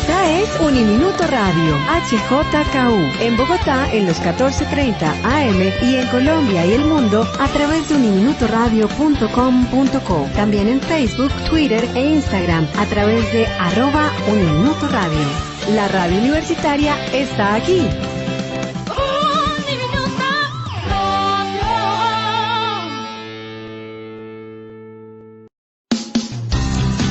Esta es Uniminuto Radio, HJKU, en Bogotá en los 14:30 AM y en Colombia y el mundo a través de uniminutoradio.com.co. También en Facebook, Twitter e Instagram a través de @Uniminutoradio. La radio universitaria está aquí.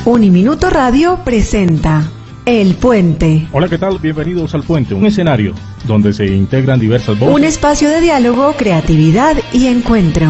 Uniminuto Radio presenta El Puente. Hola, ¿qué tal? Bienvenidos al Puente, un escenario donde se integran diversas voces. Un espacio de diálogo, creatividad y encuentro.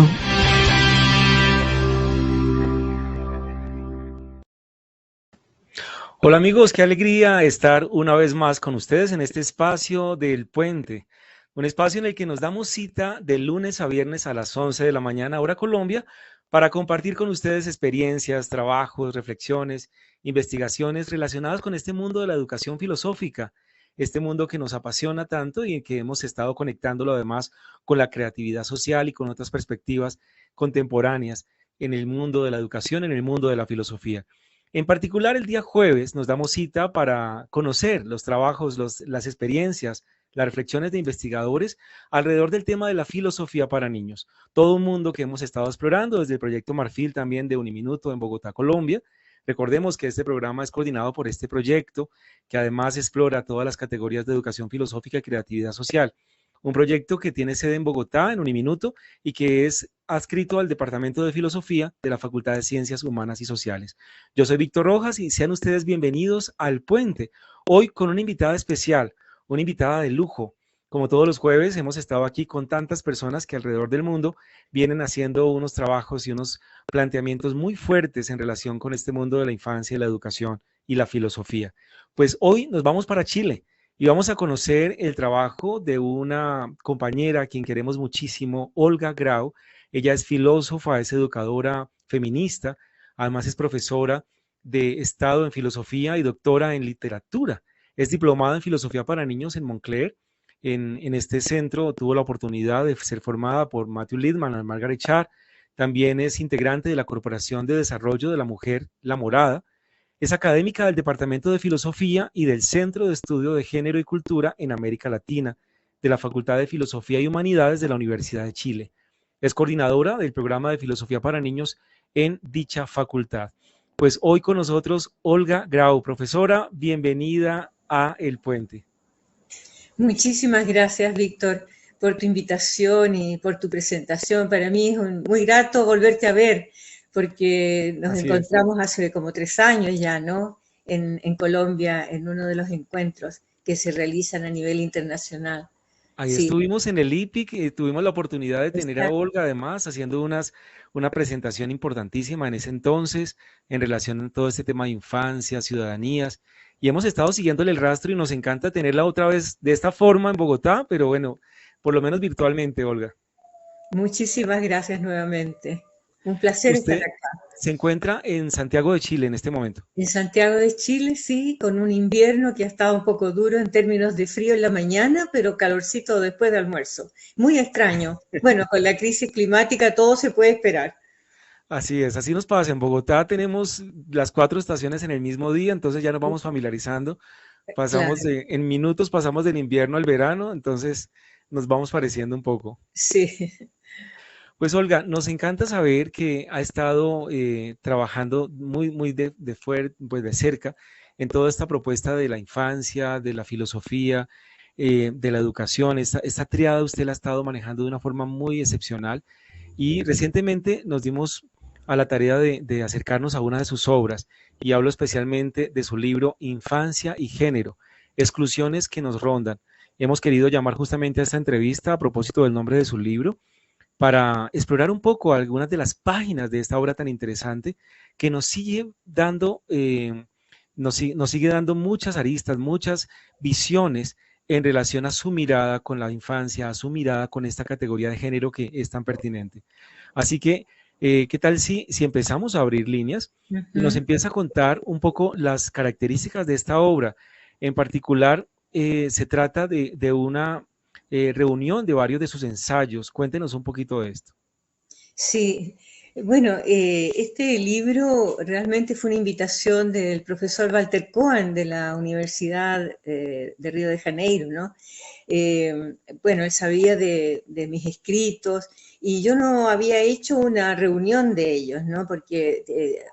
Hola amigos, qué alegría estar una vez más con ustedes en este espacio del Puente. Un espacio en el que nos damos cita de lunes a viernes a las 11 de la mañana, hora Colombia, para compartir con ustedes experiencias, trabajos, reflexiones, investigaciones relacionadas con este mundo de la educación filosófica, este mundo que nos apasiona tanto y en que hemos estado conectándolo además con la creatividad social y con otras perspectivas contemporáneas en el mundo de la educación, en el mundo de la filosofía. En particular, el día jueves nos damos cita para conocer los trabajos, las experiencias, las reflexiones de investigadores alrededor del tema de la filosofía para niños. Todo un mundo que hemos estado explorando desde el proyecto Marfil también de Uniminuto en Bogotá, Colombia. Recordemos que este programa es coordinado por este proyecto que además explora todas las categorías de educación filosófica y creatividad social. Un proyecto que tiene sede en Bogotá, en Uniminuto, y que es adscrito al Departamento de Filosofía de la Facultad de Ciencias Humanas y Sociales. Yo soy Víctor Rojas y sean ustedes bienvenidos al Puente, hoy con una invitada especial, una invitada de lujo. Como todos los jueves, hemos estado aquí con tantas personas que alrededor del mundo vienen haciendo unos trabajos y unos planteamientos muy fuertes en relación con este mundo de la infancia y la educación y la filosofía. Pues hoy nos vamos para Chile y vamos a conocer el trabajo de una compañera a quien queremos muchísimo, Olga Grau. Ella es filósofa, es educadora feminista, además es profesora de Estado en Filosofía y doctora en Literatura. Es diplomada en Filosofía para Niños en Montclair. En este centro tuvo la oportunidad de ser formada por Matthew Littman y Margaret Char. También es integrante de la Corporación de Desarrollo de la Mujer, La Morada. Es académica del Departamento de Filosofía y del Centro de Estudio de Género y Cultura en América Latina, de la Facultad de Filosofía y Humanidades de la Universidad de Chile. Es coordinadora del programa de Filosofía para Niños en dicha facultad. Pues hoy con nosotros Olga Grau, profesora, bienvenida a El Puente. Muchísimas gracias, Víctor, por tu invitación y por tu presentación. Para mí es muy grato volverte a ver, porque nos encontramos hace como 3 años ya, ¿no? En Colombia, en uno de los encuentros que se realizan a nivel internacional. Ahí estuvimos en el IPIC, tuvimos la oportunidad de tener a Olga además haciendo una presentación importantísima en ese entonces en relación a todo este tema de infancia, ciudadanías, y hemos estado siguiéndole el rastro y nos encanta tenerla otra vez de esta forma en Bogotá, pero bueno, por lo menos virtualmente, Olga. Muchísimas gracias nuevamente. Un placer estar acá. Se encuentra en Santiago de Chile en este momento. En Santiago de Chile, sí, con un invierno que ha estado un poco duro en términos de frío en la mañana, pero calorcito después de almuerzo. Muy extraño. Bueno, con la crisis climática todo se puede esperar. Así es, así nos pasa. En Bogotá tenemos las 4 estaciones en el mismo día, entonces ya nos vamos familiarizando. Pasamos en minutos pasamos del invierno al verano, entonces nos vamos pareciendo un poco. Sí. Pues Olga, nos encanta saber que ha estado trabajando muy de cerca en toda esta propuesta de la infancia, de la filosofía, de la educación. Esta triada usted la ha estado manejando de una forma muy excepcional y recientemente nos dimos a la tarea de acercarnos a una de sus obras y hablo especialmente de su libro Infancia y Género, exclusiones que nos rondan. Hemos querido llamar justamente a esta entrevista a propósito del nombre de su libro, para explorar un poco algunas de las páginas de esta obra tan interesante que nos sigue dando, nos sigue dando muchas aristas, muchas visiones en relación a su mirada con la infancia, a su mirada con esta categoría de género que es tan pertinente. Así que, ¿qué tal si empezamos a abrir líneas y nos empieza a contar un poco las características de esta obra? En particular, se trata de una reunión de varios de sus ensayos. Cuéntenos un poquito de esto. Sí, Bueno, este libro realmente fue una invitación del profesor Walter Cohen de la Universidad de Río de Janeiro, ¿no? Bueno, él sabía de mis escritos y yo no había hecho una reunión de ellos, ¿no? Porque,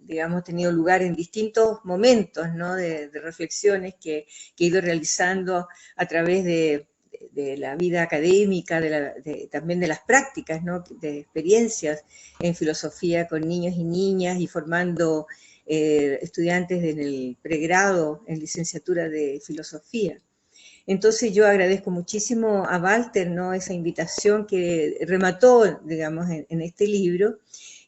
digamos, tenido lugar en distintos momentos, ¿no? De reflexiones que he ido realizando a través de la vida académica, también de las prácticas, ¿no? De experiencias en filosofía con niños y niñas y formando estudiantes en el pregrado en licenciatura de filosofía. Entonces yo agradezco muchísimo a Walter, ¿no? Esa invitación que remató, digamos, en este libro,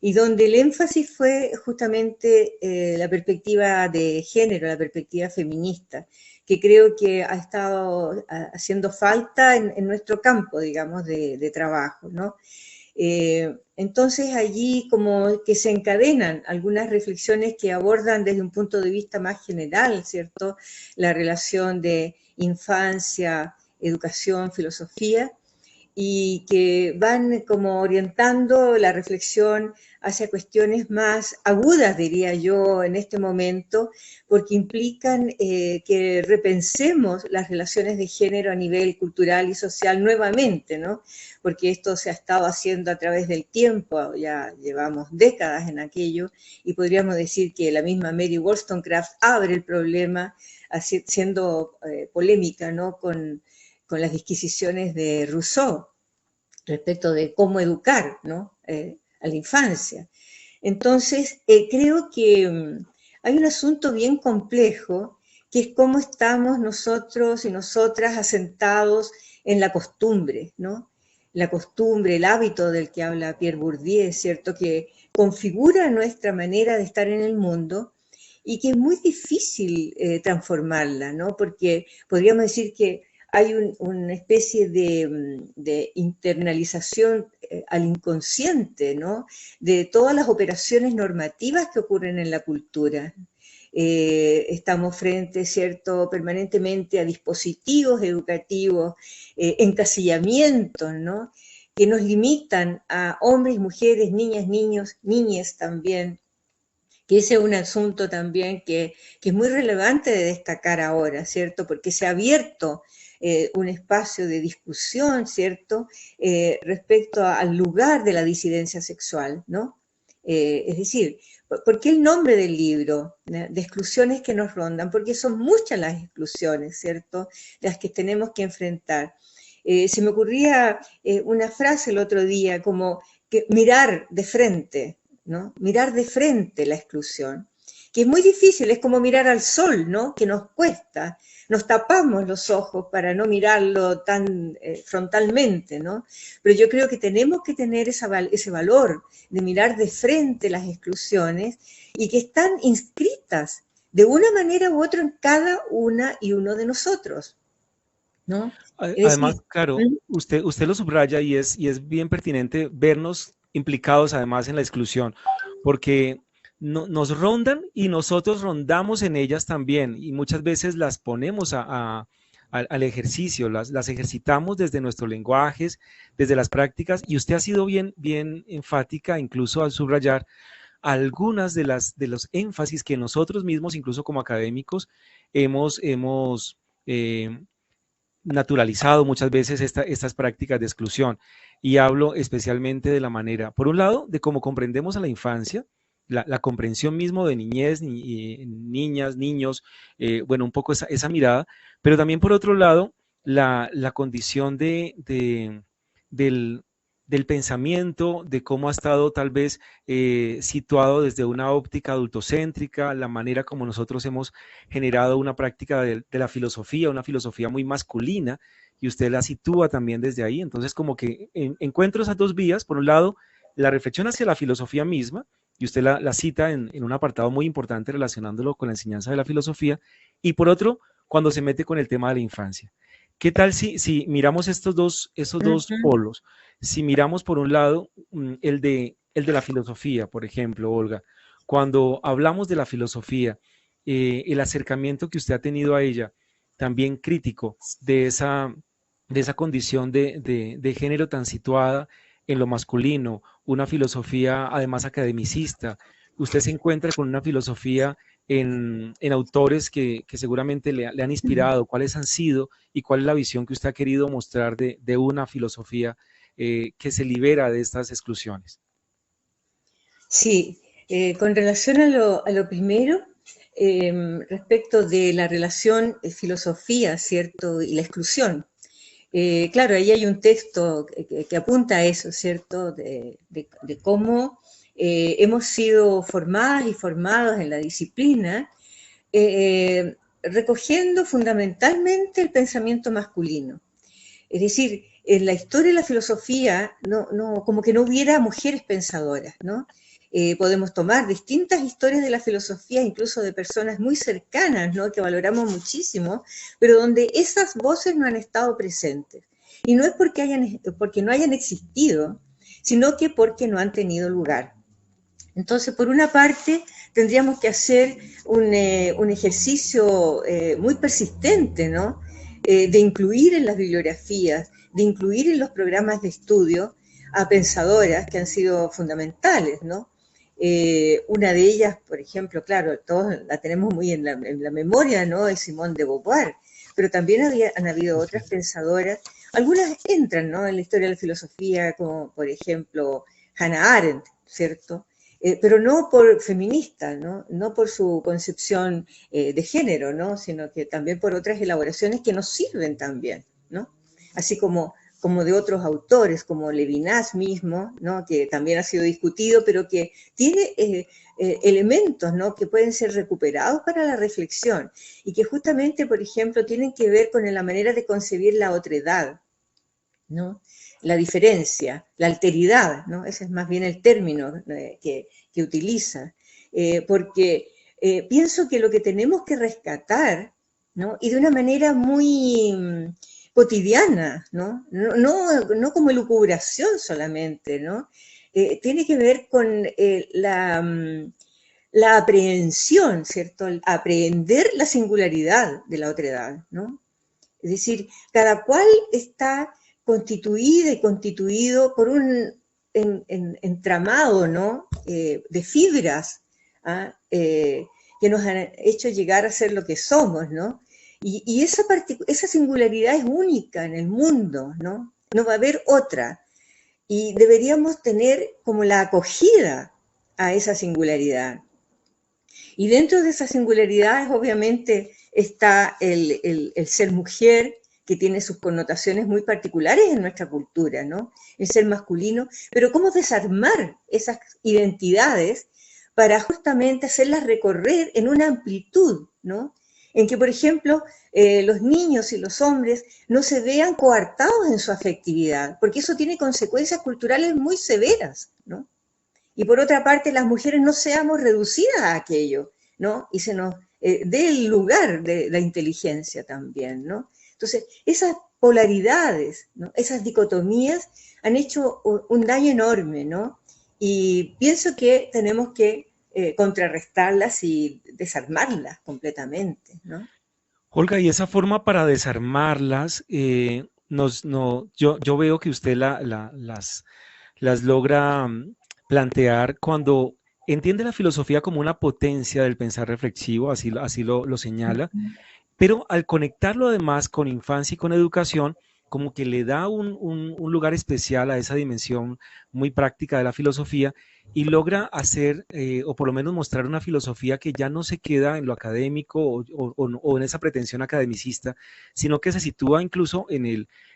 y donde el énfasis fue justamente la perspectiva de género, la perspectiva feminista, que creo que ha estado haciendo falta en nuestro campo, digamos, de trabajo, ¿no? Entonces allí como que se encadenan algunas reflexiones que abordan desde un punto de vista más general, ¿cierto? La relación de infancia, educación, filosofía, y que van como orientando la reflexión hacia cuestiones más agudas, diría yo, en este momento, porque implican que repensemos las relaciones de género a nivel cultural y social nuevamente, ¿no? Porque esto se ha estado haciendo a través del tiempo, ya llevamos décadas en aquello, y podríamos decir que la misma Mary Wollstonecraft abre el problema, siendo polémica, ¿no? Con las disquisiciones de Rousseau respecto de cómo educar, ¿no? A la infancia. Entonces, creo que hay un asunto bien complejo, que es cómo estamos nosotros y nosotras asentados en la costumbre, ¿no? La costumbre, el hábito del que habla Pierre Bourdieu, ¿cierto? Que configura nuestra manera de estar en el mundo y que es muy difícil transformarla, ¿no? Porque podríamos decir que hay una especie de internalización al inconsciente, ¿no? De todas las operaciones normativas que ocurren en la cultura. Estamos frente, ¿cierto?, permanentemente a dispositivos educativos, encasillamientos, ¿no?, que nos limitan a hombres, mujeres, niñas, niños, niñes también, que ese es un asunto también que es muy relevante de destacar ahora, ¿cierto?, porque se ha abierto un espacio de discusión, ¿cierto?, respecto al lugar de la disidencia sexual, ¿no? Es decir, ¿por qué el nombre del libro? De exclusiones que nos rondan, porque son muchas las exclusiones, ¿cierto?, las que tenemos que enfrentar. Se me ocurría una frase el otro día, como que mirar de frente, ¿no? Mirar de frente la exclusión, que es muy difícil, es como mirar al sol, ¿no?, que nos cuesta. Nos tapamos los ojos para no mirarlo tan frontalmente, ¿no? Pero yo creo que tenemos que tener ese valor de mirar de frente las exclusiones y que están inscritas de una manera u otra en cada una y uno de nosotros, ¿no? Es Además, decir, claro, usted lo subraya y es bien pertinente vernos implicados además en la exclusión, porque nos rondan y nosotros rondamos en ellas también y muchas veces las ponemos al ejercicio, las ejercitamos desde nuestros lenguajes, desde las prácticas y usted ha sido bien enfática incluso al subrayar algunas de los énfasis que nosotros mismos, incluso como académicos, hemos naturalizado muchas veces estas prácticas de exclusión. Y hablo especialmente de la manera, por un lado, de cómo comprendemos a la infancia, la comprensión mismo de niñez, niñas, niños, bueno, un poco esa mirada, pero también por otro lado, la condición del, del pensamiento, de cómo ha estado tal vez situado desde una óptica adultocéntrica, la manera como nosotros hemos generado una práctica de la filosofía, una filosofía muy masculina, y usted la sitúa también desde ahí. Entonces, como que encuentro esas dos vías, por un lado, la reflexión hacia la filosofía misma, y usted la cita en un apartado muy importante relacionándolo con la enseñanza de la filosofía, y por otro, cuando se mete con el tema de la infancia. ¿Qué tal si miramos estos dos polos? Si miramos por un lado el de la filosofía, por ejemplo, Olga, cuando hablamos de la filosofía, el acercamiento que usted ha tenido a ella, también crítico de esa condición de género tan situada en lo masculino, una filosofía además academicista. Usted se encuentra con una filosofía en autores que seguramente le han inspirado, cuáles han sido y cuál es la visión que usted ha querido mostrar de una filosofía que se libera de estas exclusiones. Sí, con relación a lo primero, respecto de la relación filosofía, ¿cierto? Y la exclusión. Claro, ahí hay un texto que apunta a eso, ¿cierto? De cómo hemos sido formadas y formados en la disciplina, recogiendo fundamentalmente el pensamiento masculino. Es decir, en la historia de la filosofía, como que no hubiera mujeres pensadoras, ¿no? Podemos tomar distintas historias de la filosofía, incluso de personas muy cercanas, ¿no? Que valoramos muchísimo, pero donde esas voces no han estado presentes. Y no es porque no hayan existido, sino que porque no han tenido lugar. Entonces, por una parte, tendríamos que hacer un ejercicio muy persistente, ¿no? De incluir en las bibliografías, de incluir en los programas de estudio a pensadoras que han sido fundamentales, ¿no? Una de ellas, por ejemplo, claro, todos la tenemos muy en la memoria, ¿no? Es Simone de Beauvoir, pero también han habido otras pensadoras, algunas entran, ¿no? En la historia de la filosofía, como por ejemplo Hannah Arendt, ¿cierto? Pero no por feminista, ¿no? No por su concepción de género, ¿no? Sino que también por otras elaboraciones que nos sirven también, ¿no? Así como de otros autores, como Levinas mismo, ¿no? Que también ha sido discutido, pero que tiene elementos, ¿no? Que pueden ser recuperados para la reflexión y que justamente, por ejemplo, tienen que ver con la manera de concebir la otredad, ¿no? La diferencia, la alteridad, ¿no? Ese es más bien el término que utiliza, porque pienso que lo que tenemos que rescatar, ¿no? Y de una manera muy cotidiana, ¿no? No como elucubración solamente, ¿no? Tiene que ver con la aprehensión, ¿cierto? El aprehender la singularidad de la otredad, ¿no? Es decir, cada cual está constituida y constituido por un entramado, ¿no? De fibras, ¿ah? Que nos han hecho llegar a ser lo que somos, ¿no? Y esa singularidad es única en el mundo, ¿no? No va a haber otra. Y deberíamos tener como la acogida a esa singularidad. Y dentro de esas singularidades, obviamente, está el ser mujer, que tiene sus connotaciones muy particulares en nuestra cultura, ¿no? El ser masculino, pero cómo desarmar esas identidades para justamente hacerlas recorrer en una amplitud, ¿no? En que, por ejemplo, los niños y los hombres no se vean coartados en su afectividad, porque eso tiene consecuencias culturales muy severas, ¿no? Y por otra parte, las mujeres no seamos reducidas a aquello, ¿no? Y se nos dé el lugar de la inteligencia también, ¿no? Entonces, esas polaridades, ¿no? Esas dicotomías han hecho un daño enorme, ¿no? Y pienso que tenemos que contrarrestarlas y desarmarlas completamente, ¿no? Olga, y esa forma para desarmarlas, yo veo que usted las logra plantear cuando entiende la filosofía como una potencia del pensar reflexivo, así lo señala, pero al conectarlo además con infancia y con educación, como que le da un lugar especial a esa dimensión muy práctica de la filosofía y logra hacer, o por lo menos mostrar una filosofía que ya no se queda en lo académico o en esa pretensión academicista, sino que se sitúa incluso en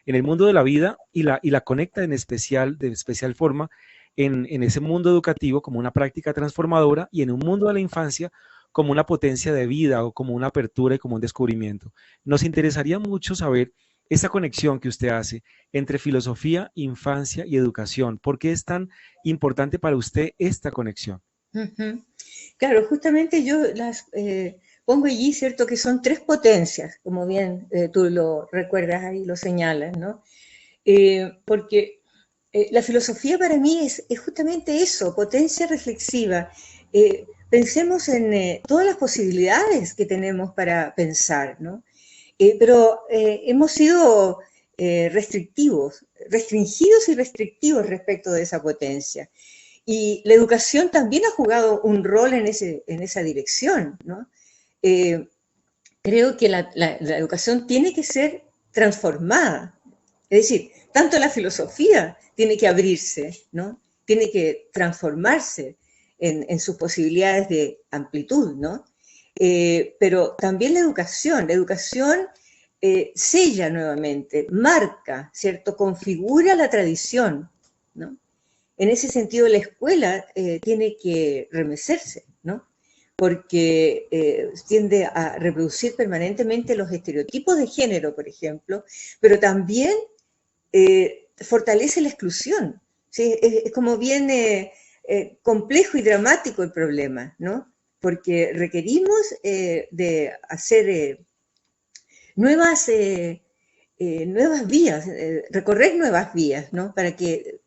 el mundo de la vida y la conecta de especial forma en ese mundo educativo como una práctica transformadora y en un mundo de la infancia como una potencia de vida o como una apertura y como un descubrimiento. Nos interesaría mucho saber esa conexión que usted hace entre filosofía, infancia y educación. ¿Por qué es tan importante para usted esta conexión? Claro, justamente yo las pongo allí, ¿cierto? Que son tres potencias, como bien tú lo recuerdas ahí, lo señalas, ¿no? Porque la filosofía para mí es justamente eso, potencia reflexiva. Pensemos en todas las posibilidades que tenemos para pensar, ¿no? Pero hemos sido restringidos y restrictivos respecto de esa potencia. Y la educación también ha jugado un rol en esa dirección, ¿no? Creo que la educación tiene que ser transformada. Es decir, tanto la filosofía tiene que abrirse, ¿no? Tiene que transformarse en sus posibilidades de amplitud, ¿no? Pero también la educación sella nuevamente, marca, ¿cierto? Configura la tradición, ¿no? En ese sentido, la escuela tiene que remecerse, ¿no? Porque tiende a reproducir permanentemente los estereotipos de género, por ejemplo, pero también fortalece la exclusión. ¿Sí? Es como bien complejo y dramático el problema, ¿no? Porque requerimos de hacer nuevas vías, recorrer nuevas vías, ¿no? Para que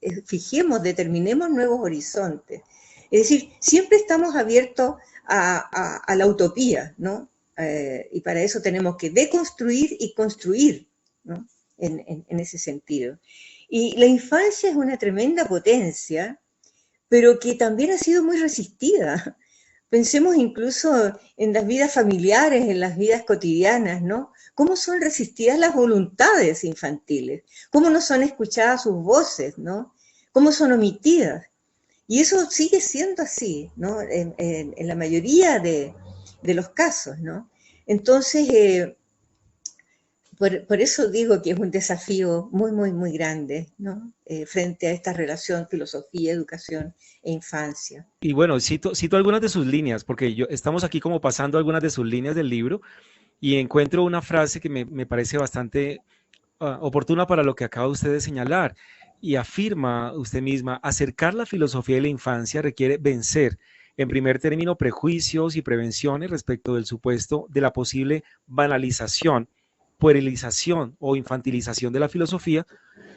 determinemos nuevos horizontes. Es decir, siempre estamos abiertos a la utopía, ¿no? Y para eso tenemos que deconstruir y construir, ¿no? En ese sentido. Y la infancia es una tremenda potencia, pero que también ha sido muy resistida. Pensemos incluso en las vidas familiares, en las vidas cotidianas, ¿no? Cómo son resistidas las voluntades infantiles, cómo no son escuchadas sus voces, ¿no? Cómo son omitidas. Y eso sigue siendo así, ¿no? En la mayoría de los casos, ¿no? Entonces, por eso digo que es un desafío muy, muy, muy grande, ¿no? Frente a esta relación filosofía, educación e infancia. Y bueno, cito algunas de sus líneas, porque estamos aquí como pasando algunas de sus líneas del libro y encuentro una frase que me parece bastante oportuna para lo que acaba usted de señalar. Y afirma usted misma, acercar la filosofía de la infancia requiere vencer, en primer término, prejuicios y prevenciones respecto del supuesto de la posible banalización, puerilización o infantilización de la filosofía,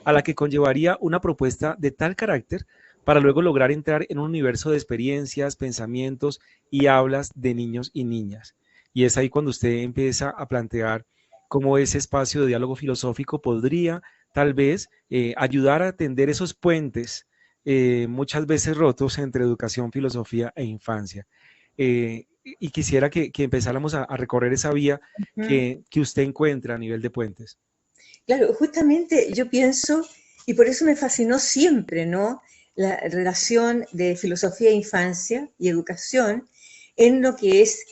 a la que conllevaría una propuesta de tal carácter para luego lograr entrar en un universo de experiencias, pensamientos y hablas de niños y niñas. Y es ahí cuando usted empieza a plantear cómo ese espacio de diálogo filosófico podría tal vez ayudar a tender esos puentes muchas veces rotos entre educación, filosofía e infancia. Y quisiera que empezáramos a recorrer esa vía que usted encuentra a nivel de puentes. Claro, justamente yo pienso, y por eso me fascinó siempre, ¿no? La relación de filosofía e infancia y educación en lo que es,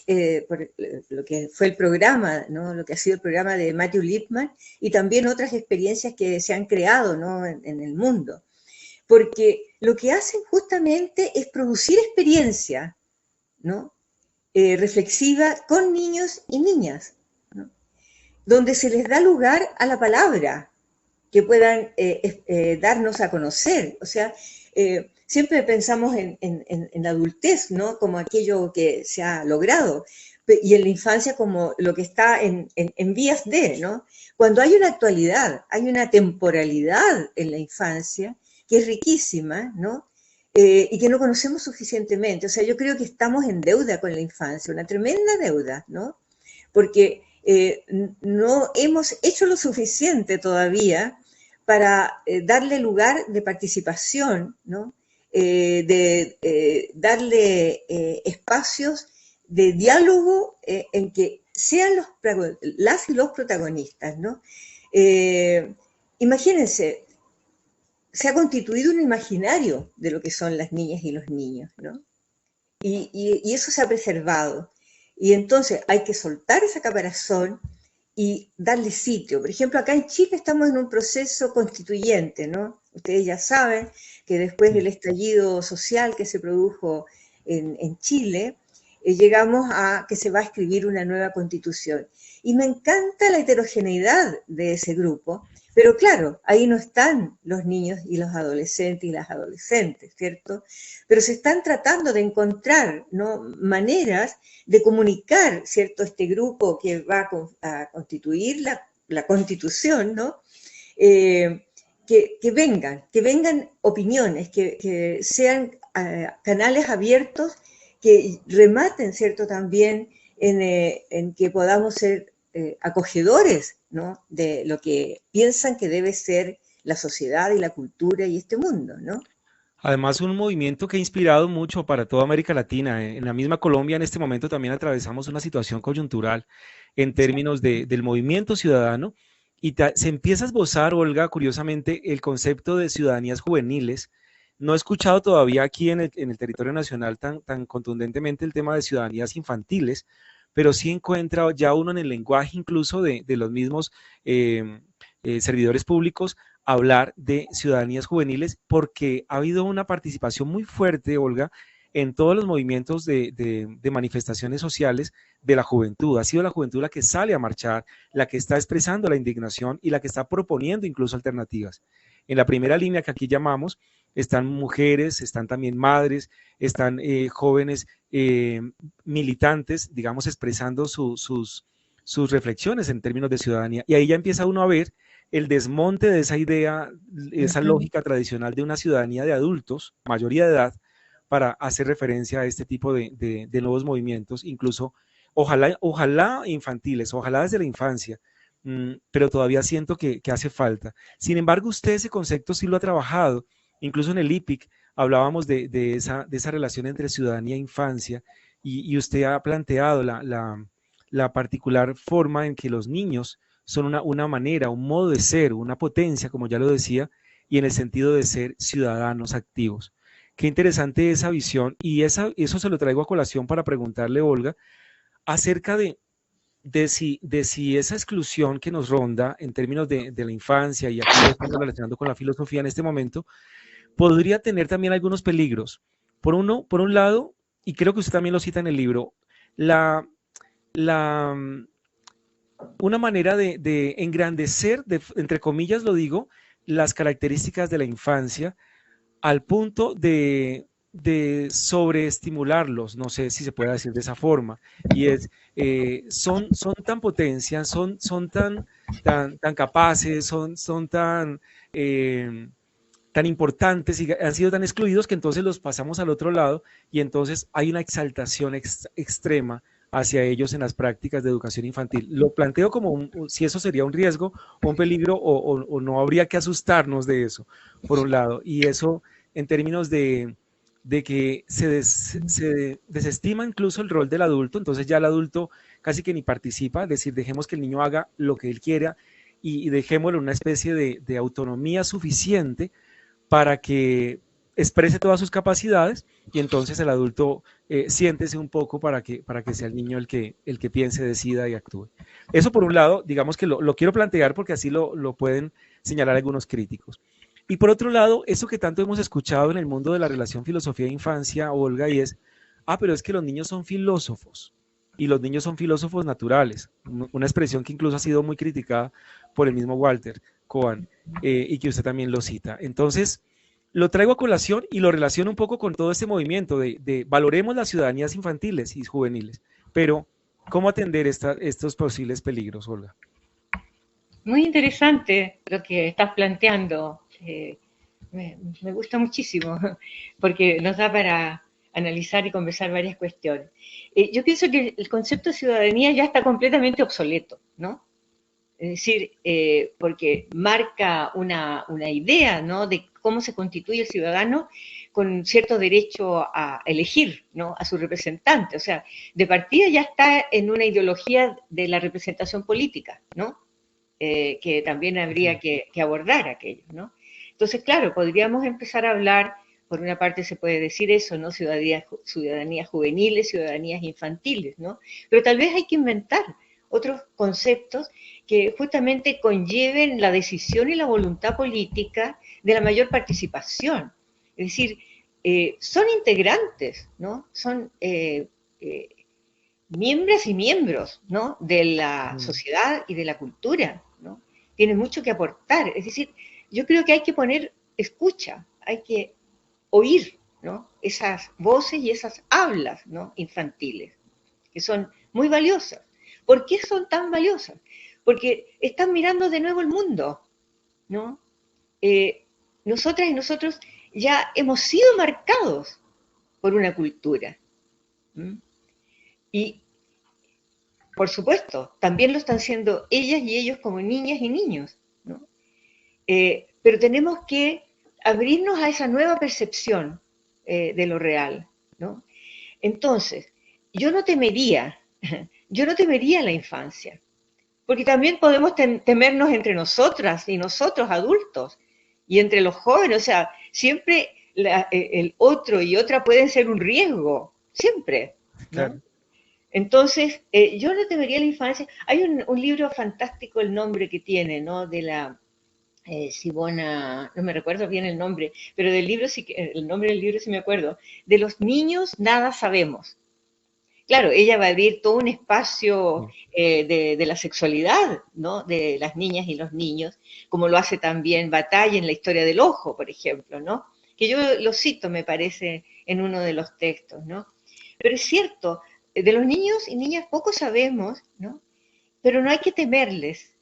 lo que fue el programa, ¿no? Lo que ha sido el programa de Matthew Lipman y también otras experiencias que se han creado, ¿no? en el mundo. Porque lo que hacen justamente es producir experiencia, ¿no? Reflexiva con niños y niñas, ¿no? Donde se les da lugar a la palabra, que puedan darnos a conocer. O sea, siempre pensamos en la adultez, ¿no? Como aquello que se ha logrado, y en la infancia como lo que está en vías de, ¿no? Cuando hay una actualidad, hay una temporalidad en la infancia que es riquísima, ¿no? Y que no conocemos suficientemente. O sea, yo creo que estamos en deuda con la infancia, una tremenda deuda, ¿no? Porque no hemos hecho lo suficiente todavía para darle lugar de participación, ¿no? Darle espacios de diálogo en que sean las y los protagonistas, ¿no? Imagínense, se ha constituido un imaginario de lo que son las niñas y los niños, ¿no? Y eso se ha preservado. Y entonces hay que soltar esa caparazón y darle sitio. Por ejemplo, acá en Chile estamos en un proceso constituyente, ¿no? Ustedes ya saben que después del estallido social que se produjo en Chile, llegamos a que se va a escribir una nueva constitución. Y me encanta la heterogeneidad de ese grupo, pero claro, ahí no están los niños y los adolescentes y las adolescentes, ¿cierto? Pero se están tratando de encontrar, ¿no? maneras de comunicar, ¿cierto? Este grupo que va a constituir la constitución, ¿no? Que vengan opiniones, que sean canales abiertos, que rematen, ¿cierto? También en que podamos ser acogedores ¿no? De lo que piensan que debe ser la sociedad y la cultura y este mundo, ¿no? Además, un movimiento que ha inspirado mucho para toda América Latina. En la misma Colombia, en este momento también atravesamos una situación coyuntural en términos del movimiento ciudadano y se empieza a esbozar, Olga, curiosamente, el concepto de ciudadanías juveniles. No he escuchado todavía aquí en el territorio nacional tan contundentemente el tema de ciudadanías infantiles, pero sí encuentra ya uno en el lenguaje incluso de los mismos servidores públicos hablar de ciudadanías juveniles porque ha habido una participación muy fuerte, Olga, en todos los movimientos de manifestaciones sociales de la juventud. Ha sido la juventud la que sale a marchar, la que está expresando la indignación y la que está proponiendo incluso alternativas. En la primera línea que aquí llamamos están mujeres, están también madres, están jóvenes militantes, digamos, expresando sus reflexiones en términos de ciudadanía. Y ahí ya empieza uno a ver el desmonte de esa idea, esa lógica tradicional de una ciudadanía de adultos, mayoría de edad, para hacer referencia a este tipo de nuevos movimientos, incluso ojalá infantiles, ojalá desde la infancia, pero todavía siento que hace falta. Sin embargo, usted ese concepto sí lo ha trabajado, incluso en el IPIC hablábamos de esa relación entre ciudadanía e infancia, y usted ha planteado la particular forma en que los niños son una manera, un modo de ser, una potencia, como ya lo decía, y en el sentido de ser ciudadanos activos. Qué interesante esa visión, y eso se lo traigo a colación para preguntarle, Olga, acerca de si esa exclusión que nos ronda en términos de la infancia, y aquí lo estamos relacionando con la filosofía en este momento, podría tener también algunos peligros. Por un lado, y creo que usted también lo cita en el libro, una manera de engrandecer, entre comillas lo digo, las características de la infancia al punto de sobreestimularlos, no sé si se puede decir de esa forma, y son tan potencias, son tan capaces, son tan importantes y han sido tan excluidos que entonces los pasamos al otro lado y entonces hay una exaltación extrema hacia ellos en las prácticas de educación infantil. Lo planteo como si eso sería un riesgo o un peligro o no habría que asustarnos de eso, por un lado. Y eso en términos de que se desestima incluso el rol del adulto, entonces ya el adulto casi que ni participa, es decir, dejemos que el niño haga lo que él quiera y dejémosle una especie de autonomía suficiente para que exprese todas sus capacidades y entonces el adulto siéntese un poco para que sea el niño el que piense, decida y actúe. Eso por un lado, digamos que lo quiero plantear porque así lo pueden señalar algunos críticos. Y por otro lado, eso que tanto hemos escuchado en el mundo de la relación filosofía-infancia, Olga, y es, pero es que los niños son filósofos y los niños son filósofos naturales, una expresión que incluso ha sido muy criticada por el mismo Walter Cohen y que usted también lo cita. Entonces, lo traigo a colación y lo relaciono un poco con todo este movimiento de valoremos las ciudadanías infantiles y juveniles, pero ¿cómo atender estos posibles peligros, Olga? Muy interesante lo que estás planteando. Me gusta muchísimo porque nos da para analizar y conversar varias cuestiones. Yo pienso que el concepto de ciudadanía ya está completamente obsoleto, ¿no? Es decir, porque marca una idea, ¿no?, de cómo se constituye el ciudadano con cierto derecho a elegir, ¿no?, a su representante. O sea, de partida ya está en una ideología de la representación política, ¿no?, que también habría que abordar aquello, ¿no? Entonces, claro, podríamos empezar a hablar, por una parte se puede decir eso, ¿no?, ciudadanías juveniles, ciudadanías infantiles, ¿no? Pero tal vez hay que inventar otros conceptos que justamente conlleven la decisión y la voluntad política de la mayor participación. Es decir, son integrantes, ¿no? Son miembros y miembros, ¿no?, de la sociedad y de la cultura, ¿no? Tienen mucho que aportar. Es decir, yo creo que hay que poner escucha, hay que oír, ¿no?, esas voces y esas hablas, ¿no?, infantiles, que son muy valiosas. ¿Por qué son tan valiosas? Porque están mirando de nuevo el mundo, ¿no? Nosotras y nosotros ya hemos sido marcados por una cultura. Y por supuesto, también lo están haciendo ellas y ellos como niñas y niños, ¿no? Pero tenemos que abrirnos a esa nueva percepción de lo real, ¿no? Entonces, yo no temería, yo no temería la infancia, porque también podemos temernos entre nosotras y nosotros adultos, y entre los jóvenes, o sea, siempre el otro y otra pueden ser un riesgo, siempre, ¿no? Claro. Entonces, yo no temería la infancia. Hay un libro fantástico, el nombre que tiene, ¿no? De la Sibona, no me recuerdo bien el nombre, pero del libro sí, el nombre del libro sí me acuerdo. De los niños nada sabemos. Claro, ella va a abrir todo un espacio de la sexualidad, ¿no? De las niñas y los niños, como lo hace también Bataille en La historia del ojo, por ejemplo, ¿no? Que yo lo cito, me parece, en uno de los textos, ¿no? Pero es cierto, de los niños y niñas poco sabemos, ¿no? Pero no hay que temerles,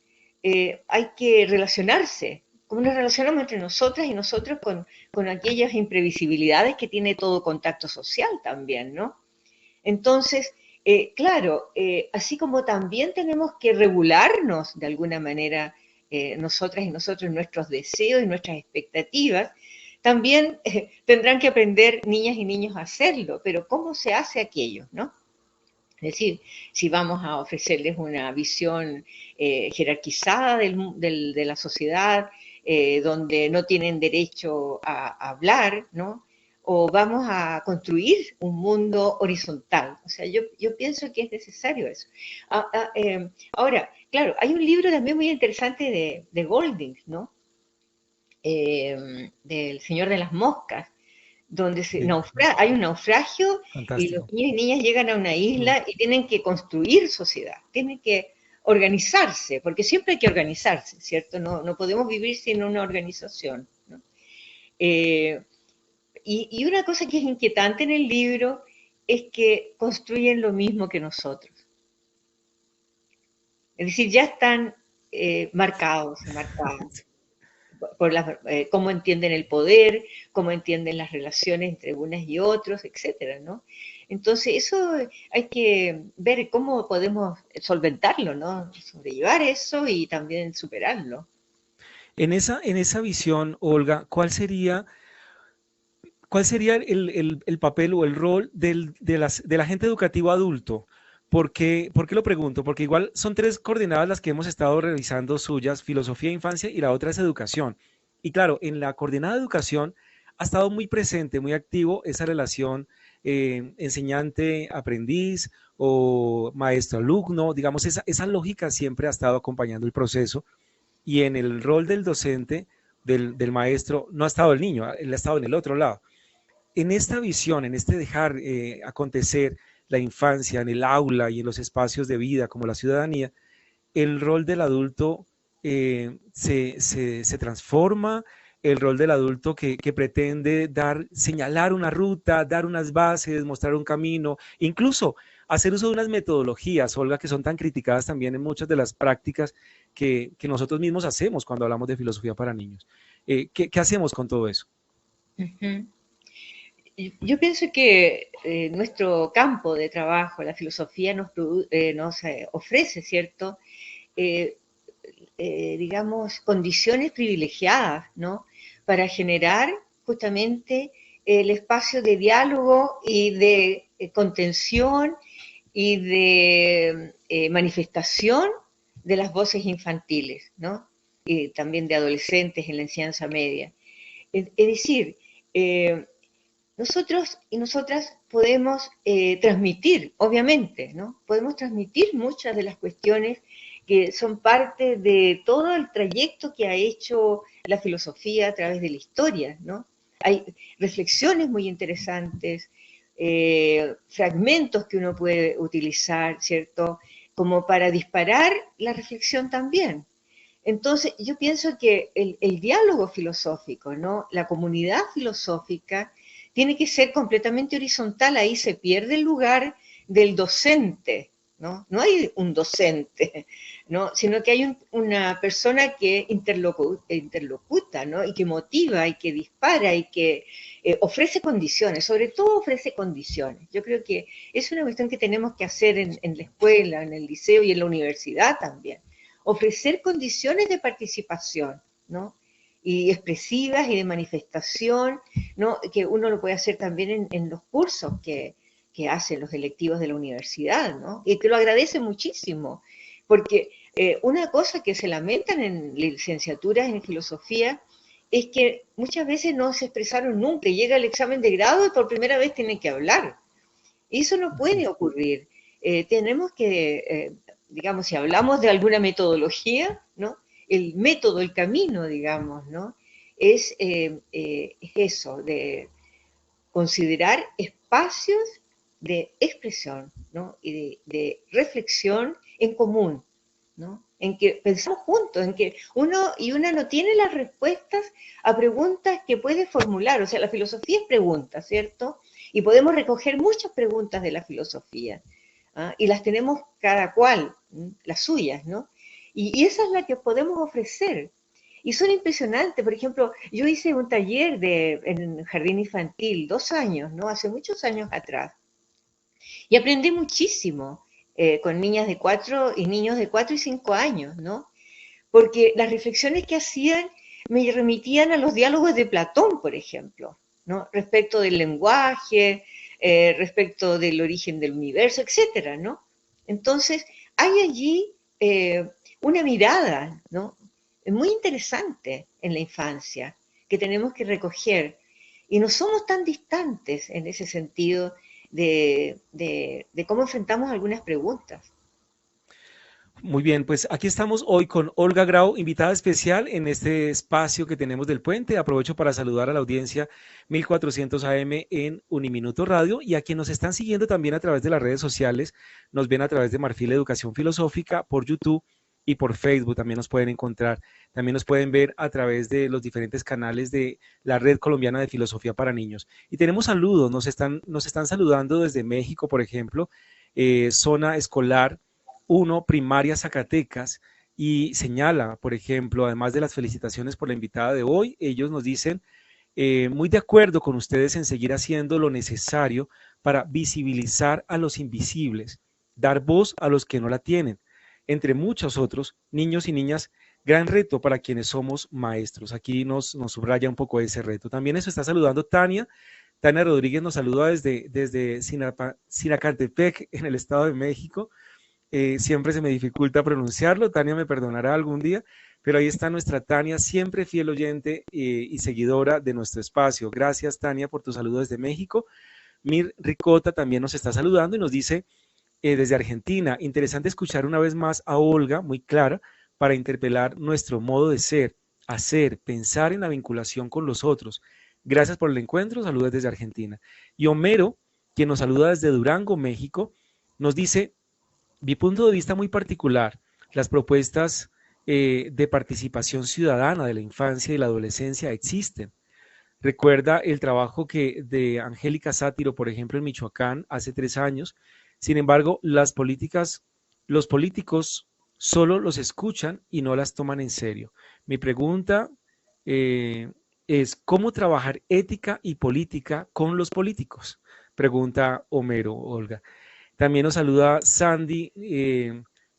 hay que relacionarse, como nos relacionamos entre nosotras y nosotros con aquellas imprevisibilidades que tiene todo contacto social también, ¿no? Entonces, claro, así como también tenemos que regularnos de alguna manera nosotras y nosotros nuestros deseos y nuestras expectativas, también tendrán que aprender niñas y niños a hacerlo, pero ¿cómo se hace aquello, no? Es decir, si vamos a ofrecerles una visión jerarquizada de la sociedad, donde no tienen derecho a hablar, ¿no? O vamos a construir un mundo horizontal. O sea, yo pienso que es necesario eso. Ahora, claro, hay un libro también muy interesante de Golding, ¿no? Del Señor de las Moscas, donde hay un naufragio y los Fantástico. niños y niñas llegan a una isla y tienen que construir sociedad, tienen que organizarse, porque siempre hay que organizarse, ¿cierto? No podemos vivir sin una organización, ¿no? Y una cosa que es inquietante en el libro es que construyen lo mismo que nosotros. Es decir, ya están marcadas por cómo entienden el poder, cómo entienden las relaciones entre unas y otros, etcétera, ¿no? Entonces, eso hay que ver cómo podemos solventarlo, ¿no? Sobrellevar eso y también superarlo. En esa visión, Olga, cuál sería el papel o el rol del agente educativo adulto? ¿Por qué lo pregunto? Porque igual son tres coordenadas las que hemos estado revisando suyas, filosofía de infancia y la otra es educación. Y claro, en la coordenada de educación ha estado muy presente, muy activo esa relación enseñante-aprendiz o maestro-alumno, digamos, esa lógica siempre ha estado acompañando el proceso y en el rol del docente, del maestro, no ha estado el niño, él ha estado en el otro lado. En esta visión, en este dejar acontecer la infancia en el aula y en los espacios de vida como la ciudadanía, el rol del adulto se transforma, el rol del adulto que pretende señalar una ruta, dar unas bases, mostrar un camino, incluso hacer uso de unas metodologías, Olga, que son tan criticadas también en muchas de las prácticas que nosotros mismos hacemos cuando hablamos de filosofía para niños. ¿Qué hacemos con todo eso? Uh-huh. Yo pienso que nuestro campo de trabajo, la filosofía, nos ofrece, ¿cierto? Digamos, condiciones privilegiadas, ¿no? Para generar justamente el espacio de diálogo y de contención y de manifestación de las voces infantiles, ¿no? Y también de adolescentes en la enseñanza media. Es decir, nosotros y nosotras podemos transmitir, obviamente, ¿no? Podemos transmitir muchas de las cuestiones que son parte de todo el trayecto que ha hecho la filosofía a través de la historia, ¿no? Hay reflexiones muy interesantes, fragmentos que uno puede utilizar, ¿cierto? Como para disparar la reflexión también. Entonces, yo pienso que el diálogo filosófico, ¿no? La comunidad filosófica tiene que ser completamente horizontal, ahí se pierde el lugar del docente, ¿no? No hay un docente, ¿no? Sino que hay una persona que interlocuta, ¿no? Y que motiva, y que dispara, y que ofrece condiciones, sobre todo ofrece condiciones. Yo creo que es una cuestión que tenemos que hacer en la escuela, en el liceo y en la universidad también. Ofrecer condiciones de participación, ¿no? Y expresivas y de manifestación, ¿no? Que uno lo puede hacer también en los cursos que hacen los electivos de la universidad, ¿no? Y que lo agradece muchísimo, porque una cosa que se lamentan en licenciaturas en filosofía es que muchas veces no se expresaron nunca, llega el examen de grado y por primera vez tienen que hablar. Y eso no puede ocurrir. Tenemos que, digamos, si hablamos de alguna metodología, ¿no? El método, el camino, digamos, ¿no? Es eso, de considerar espacios de expresión, ¿no? Y de reflexión en común, ¿no? En que pensamos juntos, en que uno y una no tiene las respuestas a preguntas que puede formular. O sea, la filosofía es pregunta, ¿cierto? Y podemos recoger muchas preguntas de la filosofía, ¿ah? Y las tenemos cada cual, las suyas, ¿no? Y esa es la que podemos ofrecer. Y son impresionantes. Por ejemplo, yo hice un taller en jardín infantil, 2 años, ¿no? Hace muchos años atrás. Y aprendí muchísimo con niñas de 4 y niños de 4 y 5 años, ¿no? Porque las reflexiones que hacían me remitían a los diálogos de Platón, por ejemplo, ¿no? Respecto del lenguaje, respecto del origen del universo, etcétera, ¿no? Entonces, hay allí una mirada, ¿no? Muy interesante en la infancia que tenemos que recoger. Y no somos tan distantes en ese sentido de cómo enfrentamos algunas preguntas. Muy bien, pues aquí estamos hoy con Olga Grau, invitada especial en este espacio que tenemos del puente. Aprovecho para saludar a la audiencia 1400 AM en Uniminuto Radio y a quienes nos están siguiendo también a través de las redes sociales. Nos ven a través de Marfil Educación Filosófica por YouTube y por Facebook también nos pueden encontrar. También nos pueden ver a través de los diferentes canales de la Red Colombiana de Filosofía para Niños. Y tenemos saludos, nos están saludando desde México, por ejemplo, Zona Escolar 1, Primaria Zacatecas, y señala, por ejemplo, además de las felicitaciones por la invitada de hoy, ellos nos dicen, muy de acuerdo con ustedes en seguir haciendo lo necesario para visibilizar a los invisibles, dar voz a los que no la tienen, entre muchos otros, niños y niñas, gran reto para quienes somos maestros. Aquí nos subraya un poco ese reto. También eso está saludando Tania. Tania Rodríguez nos saluda desde Sinacantepec, en el Estado de México. Siempre se me dificulta pronunciarlo, Tania me perdonará algún día, pero ahí está nuestra Tania, siempre fiel oyente y seguidora de nuestro espacio. Gracias, Tania, por tu saludo desde México. Mir Ricota también nos está saludando y nos dice desde Argentina, interesante escuchar una vez más a Olga, muy clara, para interpelar nuestro modo de ser, hacer, pensar en la vinculación con los otros. Gracias por el encuentro, saludos desde Argentina. Y Homero, quien nos saluda desde Durango, México, nos dice, mi punto de vista muy particular, las propuestas de participación ciudadana de la infancia y la adolescencia existen. Recuerda el trabajo de Angélica Sátiro, por ejemplo, en Michoacán, hace 3 años. Sin embargo, los políticos solo los escuchan y no las toman en serio. Mi pregunta es, ¿cómo trabajar ética y política con los políticos? Pregunta Homero, Olga. También nos saluda Sandy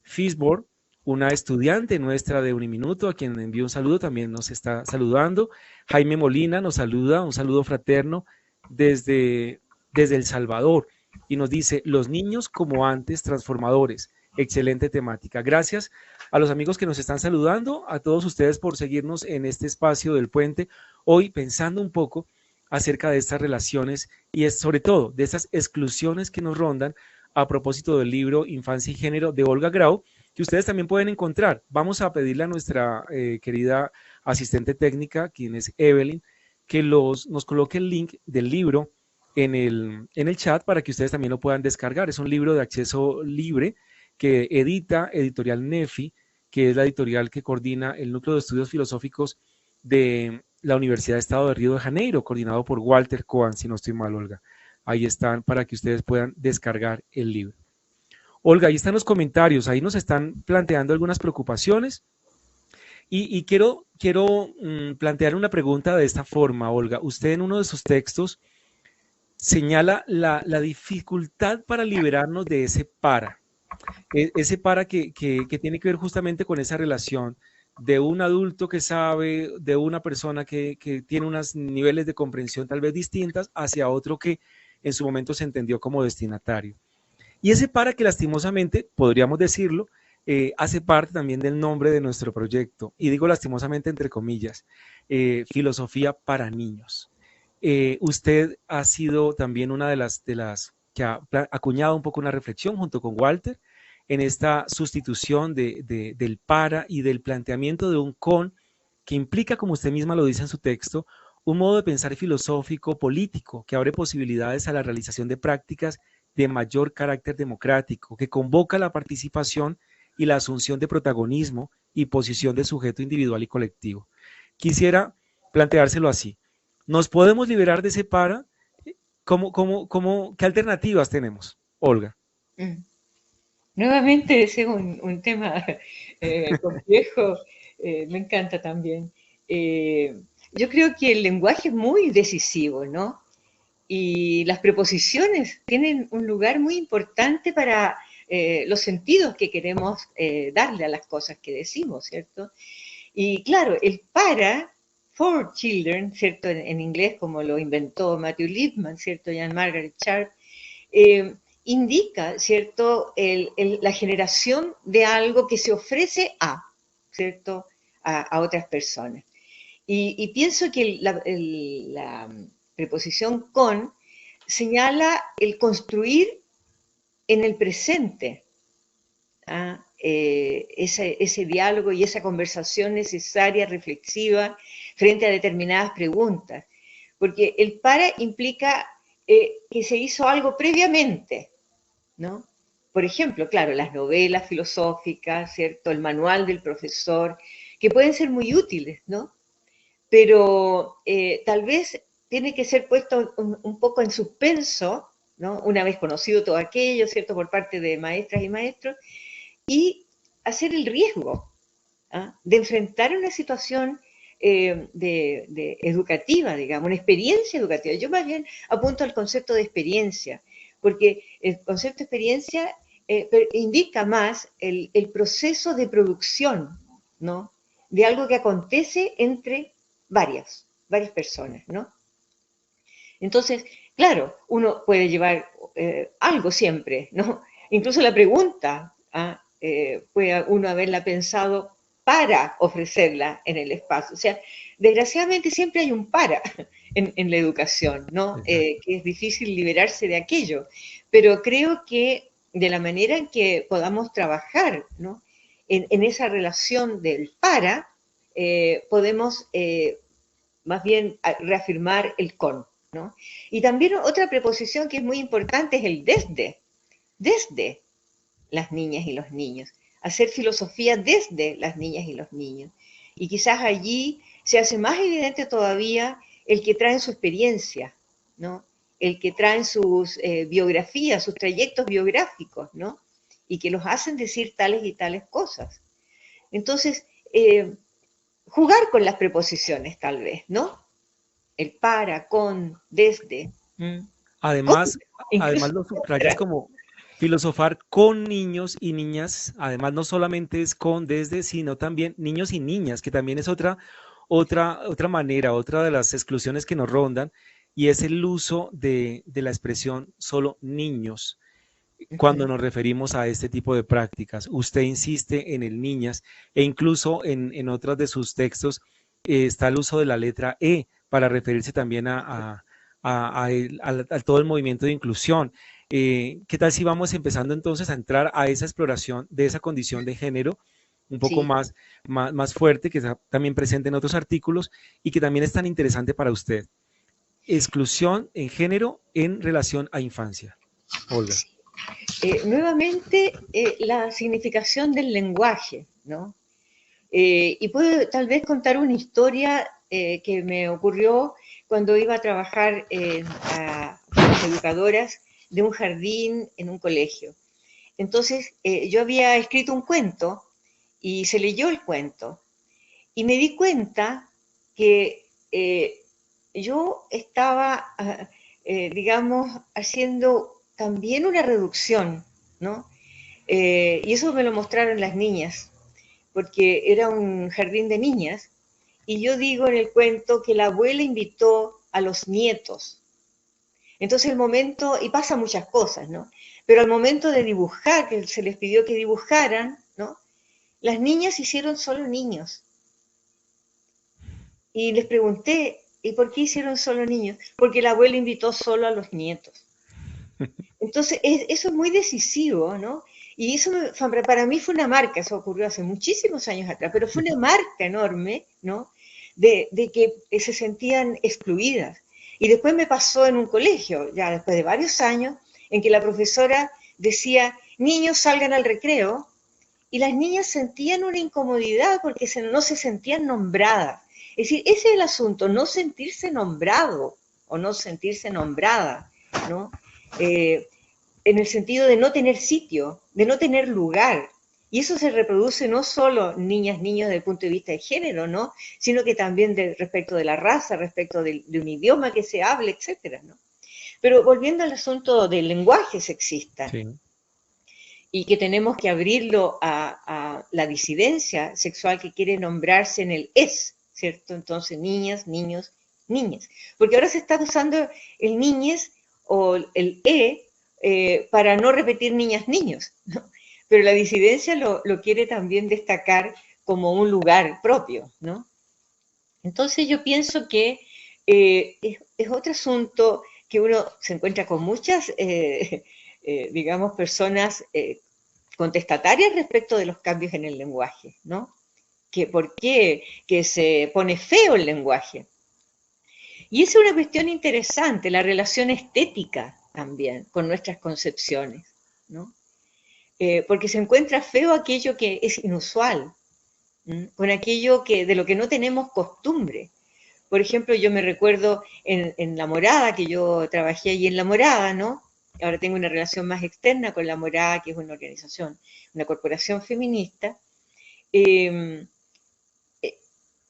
Fisborn, una estudiante nuestra de Uniminuto, a quien envío un saludo, también nos está saludando. Jaime Molina nos saluda, un saludo fraterno desde El Salvador, y nos dice, los niños como antes, transformadores. Excelente temática. Gracias a los amigos que nos están saludando, a todos ustedes por seguirnos en este espacio del puente, hoy pensando un poco acerca de estas relaciones y sobre todo de estas exclusiones que nos rondan a propósito del libro Infancia y Género de Olga Grau, que ustedes también pueden encontrar. Vamos a pedirle a nuestra querida asistente técnica, quien es Evelyn, que nos coloque el link del libro en el chat para que ustedes también lo puedan descargar. Es un libro de acceso libre que edita Editorial Nefi, que es la editorial que coordina el Núcleo de Estudios Filosóficos de la Universidad de Estado de Río de Janeiro, coordinado por Walter Cohen, si no estoy mal, Olga. Ahí están para que ustedes puedan descargar el libro. Olga, ahí están los comentarios, ahí nos están planteando algunas preocupaciones Y quiero plantear una pregunta de esta forma, Olga. Usted en uno de sus textos señala la dificultad para liberarnos de ese para. Ese para que tiene que ver justamente con esa relación de un adulto que sabe, de una persona que tiene unos niveles de comprensión tal vez distintas hacia otro que en su momento se entendió como destinatario. Y ese para que lastimosamente, podríamos decirlo, hace parte también del nombre de nuestro proyecto. Y digo lastimosamente entre comillas, filosofía para niños. Usted ha sido también una de las que ha acuñado un poco una reflexión junto con Walter en esta sustitución del para y del planteamiento de un con, que implica, como usted misma lo dice en su texto, un modo de pensar filosófico, político, que abre posibilidades a la realización de prácticas de mayor carácter democrático, que convoca la participación y la asunción de protagonismo y posición de sujeto individual y colectivo. Quisiera planteárselo así. ¿Nos podemos liberar de ese para? ¿Qué alternativas tenemos, Olga? Nuevamente ese es un tema complejo, me encanta también. Yo creo que el lenguaje es muy decisivo, ¿no? Y las preposiciones tienen un lugar muy importante para los sentidos que queremos darle a las cosas que decimos, ¿cierto? Y claro, el para, for children, ¿cierto? En inglés, como lo inventó Matthew Lipman, ¿cierto? Jan Margaret Sharp, indica, ¿cierto? La generación de algo que se ofrece a, ¿cierto? A otras personas. Y pienso que la preposición con señala el construir en el presente, ¿ah? Ese diálogo y esa conversación necesaria, reflexiva, frente a determinadas preguntas. Porque el para implica que se hizo algo previamente, ¿no? Por ejemplo, claro, las novelas filosóficas, ¿cierto? El manual del profesor, que pueden ser muy útiles, ¿no? Pero tal vez tiene que ser puesto un poco en suspenso, ¿no? Una vez conocido todo aquello, ¿cierto? Por parte de maestras y maestros, y hacer el riesgo, ¿ah? De enfrentar una situación de educativa, digamos, una experiencia educativa. Yo más bien apunto al concepto de experiencia, porque el concepto de experiencia indica más el proceso de producción, ¿no? De algo que acontece entre varias personas, ¿no? Entonces, claro, uno puede llevar algo siempre, ¿no? Incluso la pregunta, ¿ah? Puede uno haberla pensado para ofrecerla en el espacio. O sea, desgraciadamente siempre hay un para en la educación, ¿no? Que es difícil liberarse de aquello. Pero creo que de la manera en que podamos trabajar, ¿no? En esa relación del para, podemos más bien reafirmar el con, ¿no? Y también otra preposición que es muy importante es el desde las niñas y los niños, hacer filosofía desde las niñas y los niños. Y quizás allí se hace más evidente todavía el que traen su experiencia, ¿no? El que traen sus biografías, sus trayectos biográficos, ¿no? Y que los hacen decir tales y tales cosas. Entonces, jugar con las preposiciones tal vez, ¿no? El para, con, desde. Además lo subrayas como filosofar con niños y niñas. Además, no solamente es con, desde, sino también niños y niñas, que también es otra manera, otra de las exclusiones que nos rondan, y es el uso de la expresión solo niños cuando nos referimos a este tipo de prácticas. Usted insiste en el niñas, e incluso en otros de sus textos está el uso de la letra E para referirse también a todo el movimiento de inclusión. ¿Qué tal si vamos empezando entonces a entrar a esa exploración de esa condición de género un poco Sí. más fuerte, que está también presente en otros artículos y que también es tan interesante para usted? Exclusión en género en relación a infancia. Olga. Nuevamente, la significación del lenguaje, ¿no? Y puedo tal vez contar una historia que me ocurrió cuando iba a trabajar a las educadoras de un jardín en un colegio. Entonces, yo había escrito un cuento y se leyó el cuento. y me di cuenta que yo estaba, digamos, haciendo también una reducción, ¿no? Y eso me lo mostraron las niñas, porque era un jardín de niñas, y yo digo en el cuento que la abuela invitó a los nietos. Entonces el momento, y pasa muchas cosas, ¿no? Pero al momento de dibujar, que se les pidió que dibujaran, ¿no? Las niñas hicieron solo niños. Y les pregunté, ¿y por qué hicieron solo niños? Porque la abuela invitó solo a los nietos. Entonces, eso es muy decisivo, ¿no? Y eso para mí fue una marca, eso ocurrió hace muchísimos años atrás, pero fue una marca enorme, ¿no? De que se sentían excluidas. Y después me pasó en un colegio, ya después de varios años, en que la profesora decía, niños salgan al recreo, y las niñas sentían una incomodidad porque no se sentían nombradas. Es decir, ese es el asunto, no sentirse nombrado o no sentirse nombrada, ¿no? En el sentido de no tener sitio, de no tener lugar. Y eso se reproduce no solo niñas, niños desde el punto de vista de género, ¿no? Sino que también respecto de la raza, respecto de un idioma que se hable, etcétera, ¿no? Pero volviendo al asunto del lenguaje sexista, sí, y que tenemos que abrirlo a la disidencia sexual que quiere nombrarse en el es, ¿cierto? Entonces, niñas, niños, niñas. Porque ahora se está usando el niñes o el para no repetir niñas, niños, ¿no? Pero la disidencia lo quiere también destacar como un lugar propio, ¿no? Entonces yo pienso que es otro asunto que uno se encuentra con muchas, digamos, personas contestatarias respecto de los cambios en el lenguaje, ¿no? ¿Por qué? Que se pone feo el lenguaje. Y esa es una cuestión interesante, la relación estética también con nuestras concepciones, ¿no? Porque se encuentra feo aquello que es inusual, con aquello de lo que no tenemos costumbre. Por ejemplo, yo me recuerdo en La Morada, que yo trabajé allí en La Morada, ¿no? Ahora tengo una relación más externa con La Morada, que es una organización, una corporación feminista.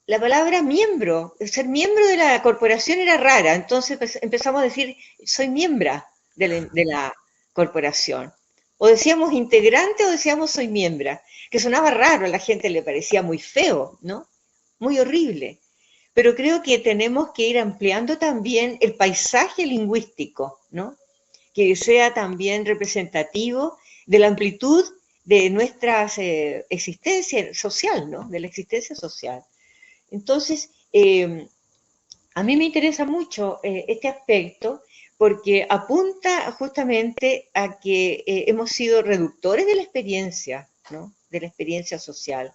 La palabra miembro, ser miembro de la corporación era rara, entonces empezamos a decir, soy miembro de la corporación. O decíamos integrante o decíamos soy miembro, que sonaba raro, a la gente le parecía muy feo, ¿no? Muy horrible. Pero creo que tenemos que ir ampliando también el paisaje lingüístico, ¿no? Que sea también representativo de la amplitud de nuestra existencia social, ¿no? De la existencia social. Entonces, a mí me interesa mucho este aspecto porque apunta justamente a que hemos sido reductores de la experiencia, ¿no? De la experiencia social.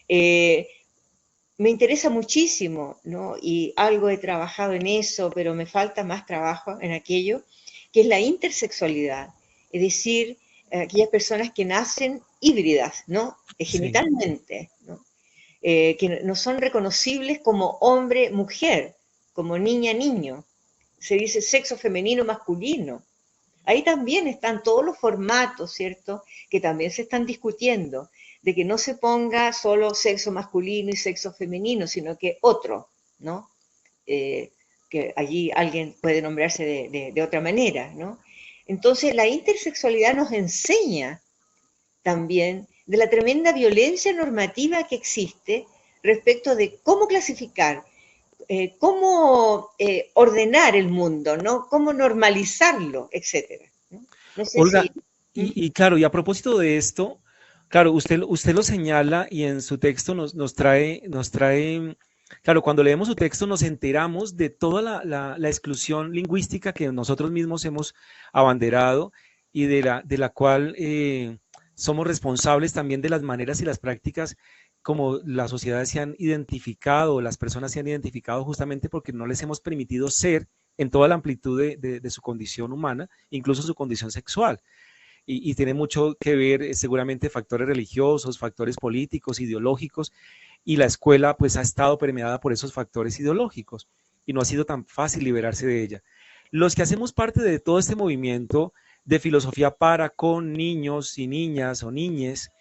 Me interesa muchísimo, ¿no? Y algo he trabajado en eso, pero me falta más trabajo en aquello, que es la intersexualidad. Es decir, aquellas personas que nacen híbridas, ¿no? Genitalmente, ¿no? Que no son reconocibles como hombre, mujer, como niña, niño. Se dice sexo femenino, masculino. Ahí también están todos los formatos, ¿cierto? Que también se están discutiendo, de que no se ponga solo sexo masculino y sexo femenino, sino que otro, ¿no? Que allí alguien puede nombrarse de otra manera, ¿no? Entonces la intersexualidad nos enseña también de la tremenda violencia normativa que existe respecto de cómo clasificar, cómo ordenar el mundo, ¿no? Cómo normalizarlo, etcétera, ¿no? No sé Olga, si... y claro, y a propósito de esto, claro, usted lo señala y en su texto nos trae, claro, cuando leemos su texto nos enteramos de toda la exclusión lingüística que nosotros mismos hemos abanderado y de la cual somos responsables también de las maneras y las prácticas como las sociedades se han identificado, las personas se han identificado justamente porque no les hemos permitido ser en toda la amplitud de su condición humana, incluso su condición sexual. Y tiene mucho que ver seguramente factores religiosos, factores políticos, ideológicos, y la escuela pues ha estado permeada por esos factores ideológicos y no ha sido tan fácil liberarse de ella. Los que hacemos parte de todo este movimiento de filosofía para, con niños y niñas o niñes,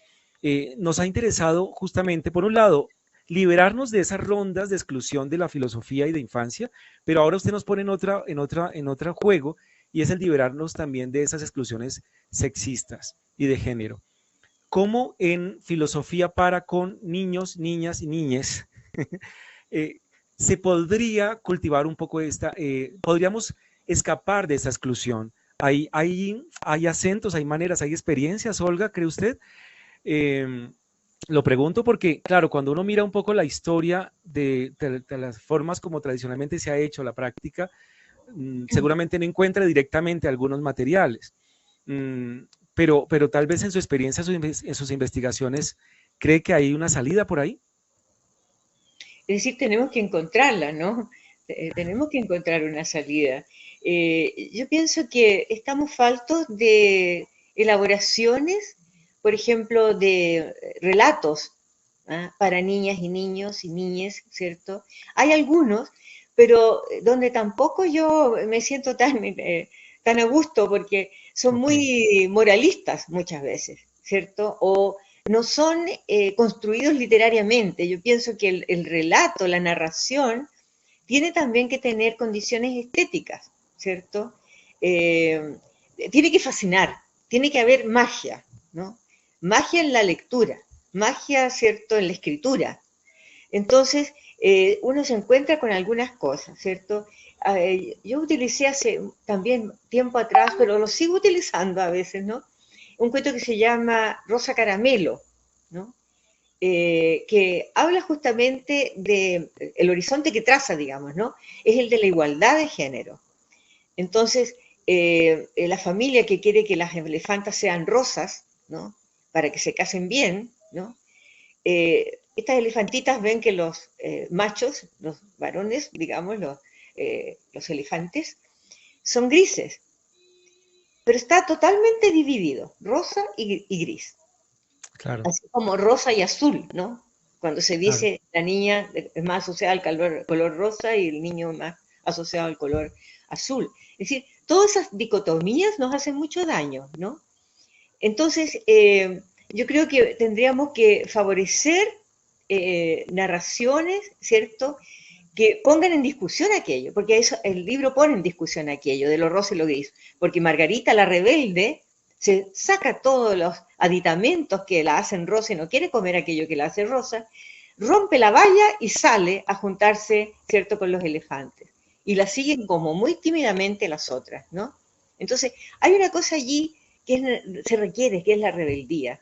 nos ha interesado justamente, por un lado, liberarnos de esas rondas de exclusión de la filosofía y de infancia, pero ahora usted nos pone en otro juego, y es el liberarnos también de esas exclusiones sexistas y de género. ¿Cómo en filosofía para con niños, niñas y niñes se podría cultivar un poco podríamos escapar de esa exclusión? ¿Hay acentos, hay maneras, hay experiencias, Olga, cree usted? Lo pregunto porque, claro, cuando uno mira un poco la historia de las formas como tradicionalmente se ha hecho la práctica, seguramente no encuentra directamente algunos materiales, pero tal vez en su experiencia, en sus investigaciones, ¿cree que hay una salida por ahí? Es decir, tenemos que encontrarla, ¿no? Tenemos que encontrar una salida. Yo pienso que estamos faltos de elaboraciones, por ejemplo, de relatos para niñas y niños y niñas, ¿cierto? Hay algunos, pero donde tampoco yo me siento tan a gusto porque son muy moralistas muchas veces, ¿cierto? O no son construidos literariamente. Yo pienso que el relato, la narración, tiene también que tener condiciones estéticas, ¿cierto? Tiene que fascinar, tiene que haber magia, ¿no? Magia en la lectura, magia, ¿cierto?, en la escritura. Entonces, uno se encuentra con algunas cosas, ¿cierto? Yo utilicé hace también tiempo atrás, pero lo sigo utilizando a veces, ¿no? Un cuento que se llama Rosa Caramelo, ¿no? Que habla justamente del horizonte que traza, digamos, ¿no? Es el de la igualdad de género. Entonces, la familia que quiere que las elefantas sean rosas, ¿no?, para que se casen bien, ¿no? Estas elefantitas ven que los machos, los varones, digamos, los elefantes, son grises, pero está totalmente dividido, rosa y gris. Claro. Así como rosa y azul, ¿no? Cuando se dice la niña es más asociada al color rosa y el niño más asociado al color azul. Es decir, todas esas dicotomías nos hacen mucho daño, ¿no? Entonces, yo creo que tendríamos que favorecer narraciones, ¿cierto?, que pongan en discusión aquello, porque eso, el libro pone en discusión aquello de lo rosa y lo gris, porque Margarita la rebelde se saca todos los aditamentos que la hacen rosa y no quiere comer aquello que la hace rosa, rompe la valla y sale a juntarse, ¿cierto?, con los elefantes. Y la siguen como muy tímidamente las otras, ¿no? Entonces, hay una cosa allí que se requiere, que es la rebeldía.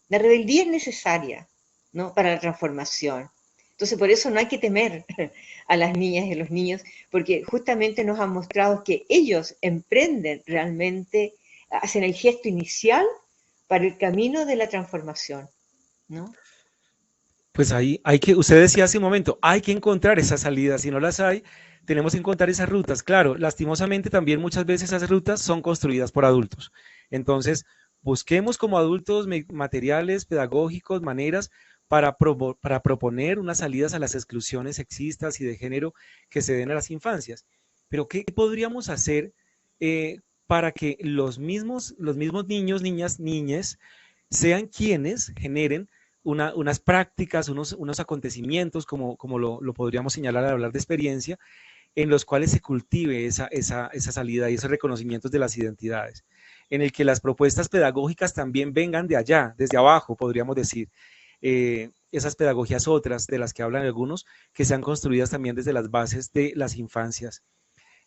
La rebeldía es necesaria, ¿no?, para la transformación. Entonces, por eso no hay que temer a las niñas y a los niños, porque justamente nos han mostrado que ellos emprenden realmente, hacen el gesto inicial para el camino de la transformación, ¿no? Pues ahí usted decía hace un momento, hay que encontrar esas salidas, si no las hay, tenemos que encontrar esas rutas. Claro, lastimosamente también muchas veces esas rutas son construidas por adultos. Entonces, busquemos como adultos materiales pedagógicos, maneras para proponer unas salidas a las exclusiones sexistas y de género que se den a las infancias. Pero, ¿qué podríamos hacer para que los mismos niños, niñas, niñes sean quienes generen unas prácticas, unos acontecimientos, como lo podríamos señalar al hablar de experiencia, en los cuales se cultive esa salida y esos reconocimientos de las identidades, en el que las propuestas pedagógicas también vengan de allá, desde abajo, podríamos decir, esas pedagogías otras de las que hablan algunos, que sean construidas también desde las bases de las infancias.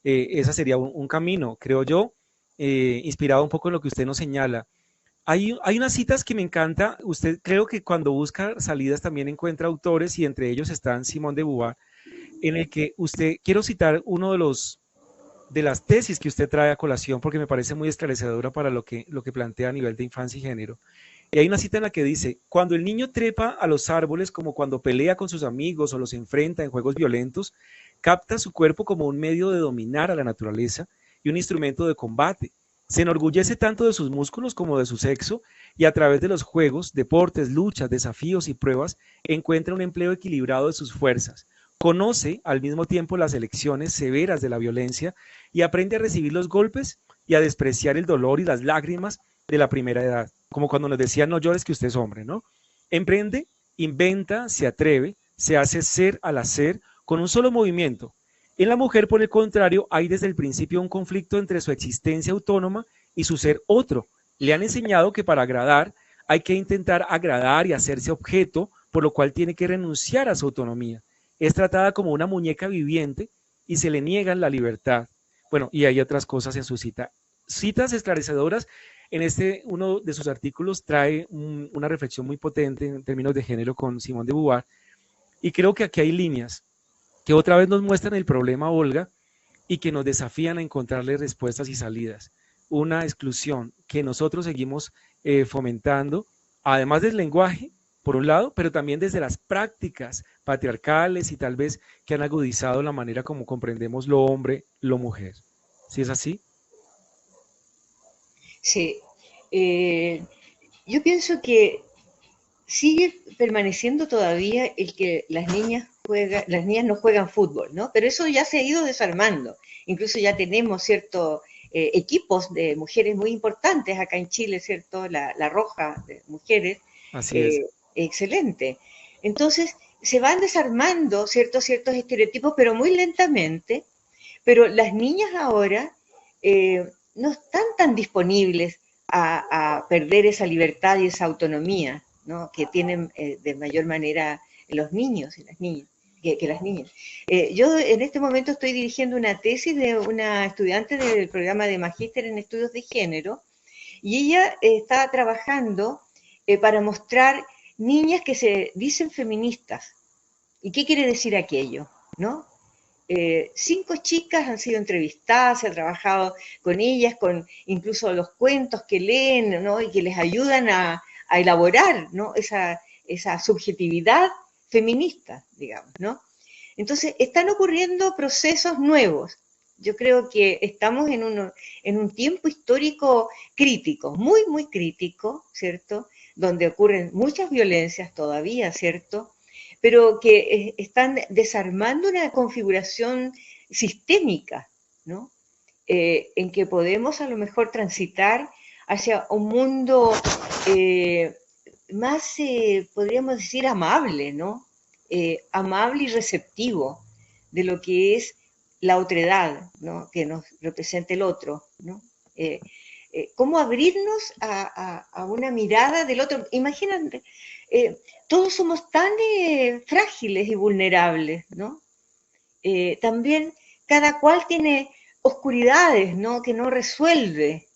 Ese sería un camino, creo yo, inspirado un poco en lo que usted nos señala. Hay unas citas que me encanta. Usted creo que cuando busca salidas también encuentra autores y entre ellos están Simone de Beauvoir, en el que quiero citar uno de las tesis que usted trae a colación porque me parece muy esclarecedora para lo que plantea a nivel de infancia y género. Y hay una cita en la que dice, cuando el niño trepa a los árboles como cuando pelea con sus amigos o los enfrenta en juegos violentos, capta su cuerpo como un medio de dominar a la naturaleza y un instrumento de combate. Se enorgullece tanto de sus músculos como de su sexo y a través de los juegos, deportes, luchas, desafíos y pruebas encuentra un empleo equilibrado de sus fuerzas. Conoce al mismo tiempo las elecciones severas de la violencia y aprende a recibir los golpes y a despreciar el dolor y las lágrimas de la primera edad. Como cuando nos decían no llores que usted es hombre, ¿no? Emprende inventa, se atreve, se hace ser al hacer con un solo movimiento. En la mujer, por el contrario, hay desde el principio un conflicto entre su existencia autónoma y su ser otro. Le han enseñado que para agradar hay que intentar agradar y hacerse objeto, por lo cual tiene que renunciar a su autonomía. Es tratada como una muñeca viviente y se le niegan la libertad. Bueno, y hay otras cosas en su cita. Citas esclarecedoras. En uno de sus artículos trae una reflexión muy potente en términos de género con Simone de Beauvoir. Y creo que aquí hay líneas que otra vez nos muestran el problema, Olga, y que nos desafían a encontrarle respuestas y salidas. Una exclusión que nosotros seguimos fomentando, además del lenguaje, por un lado, pero también desde las prácticas patriarcales y tal vez que han agudizado la manera como comprendemos lo hombre, lo mujer. ¿Sí es así? Sí. Yo pienso que sigue permaneciendo todavía el que las niñas no juegan fútbol, ¿no? Pero eso ya se ha ido desarmando. Incluso ya tenemos ciertos equipos de mujeres muy importantes acá en Chile, ¿cierto? La Roja de mujeres. Así es. Excelente. Entonces, se van desarmando ciertos estereotipos, pero muy lentamente. Pero las niñas ahora no están tan disponibles a perder esa libertad y esa autonomía, ¿no? Que tienen de mayor manera los niños y las niñas, que las niñas. Yo en este momento estoy dirigiendo una tesis de una estudiante del programa de Magíster en Estudios de Género, y ella está trabajando para mostrar niñas que se dicen feministas. ¿Y qué quiere decir aquello? ¿No? 5 chicas han sido entrevistadas, se ha trabajado con ellas, con incluso los cuentos que leen, ¿no? Y que les ayudan a elaborar, ¿no? esa subjetividad feminista, digamos, ¿no? Entonces, están ocurriendo procesos nuevos. Yo creo que estamos en un tiempo histórico crítico, muy, muy crítico, ¿cierto? Donde ocurren muchas violencias todavía, ¿cierto? Pero que están desarmando una configuración sistémica, ¿no? En que podemos a lo mejor transitar hacia un mundo más, podríamos decir, amable, ¿no? Amable y receptivo de lo que es la otredad, ¿no? Que nos representa el otro, ¿no? Cómo abrirnos a una mirada del otro. Imagínate, todos somos tan frágiles y vulnerables, ¿no? También cada cual tiene oscuridades, ¿no? Que no resuelve.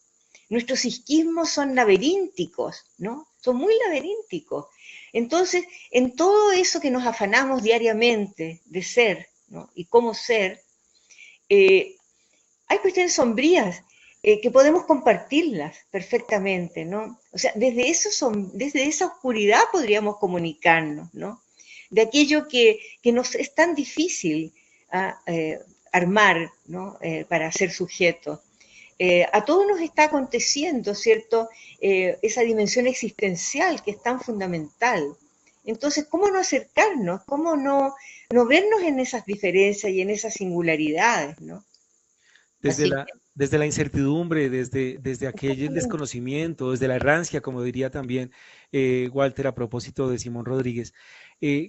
Nuestros psiquismos son laberínticos, ¿no? Son muy laberínticos. Entonces, en todo eso que nos afanamos diariamente de ser, ¿no? Y cómo ser, hay cuestiones sombrías que podemos compartirlas perfectamente, ¿no? O sea, desde esa oscuridad podríamos comunicarnos, ¿no? De aquello que nos es tan difícil armar, ¿no? Para ser sujetos. A todos nos está aconteciendo, ¿cierto? Esa dimensión existencial que es tan fundamental. Entonces, ¿cómo no acercarnos? ¿Cómo no vernos en esas diferencias y en esas singularidades, ¿no? Desde la incertidumbre, desde aquel desconocimiento, desde la errancia, como diría también Walter a propósito de Simón Rodríguez.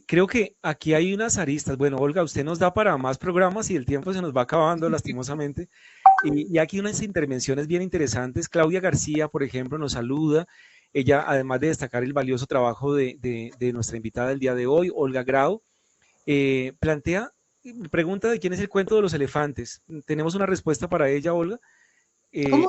Creo que aquí hay unas aristas. Bueno, Olga, usted nos da para más programas y el tiempo se nos va acabando lastimosamente. Y aquí unas intervenciones bien interesantes. Claudia García, por ejemplo, nos saluda. Ella, además de destacar el valioso trabajo de nuestra invitada del día de hoy, Olga Grau, pregunta de quién es el cuento de los elefantes. ¿Tenemos una respuesta para ella, Olga? ¿Cómo?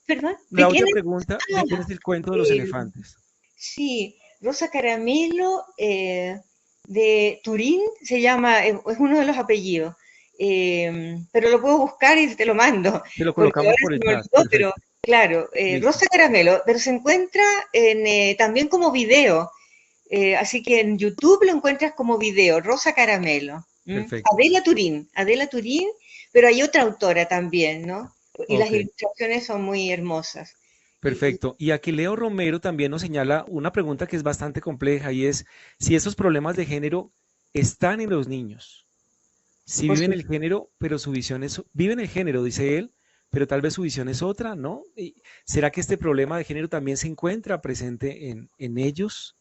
¿Perdón? Claudia pregunta de quién es el cuento de los elefantes. Sí, Rosa Caramelo de Turín se llama, es uno de los apellidos. Pero lo puedo buscar y te lo mando. Te lo colocamos por el chat. Pero claro, Rosa Caramelo, pero se encuentra también como video. Así que en YouTube lo encuentras como video, Rosa Caramelo. Adela Turín, pero hay otra autora también, ¿no? Y las ilustraciones son muy hermosas. Perfecto. Y aquí Leo Romero también nos señala una pregunta que es bastante compleja y es si esos problemas de género están en los niños. Si viven el género, pero su visión es, viven el género, dice él, pero tal vez su visión es otra, ¿no? ¿Será que este problema de género también se encuentra presente en ellos?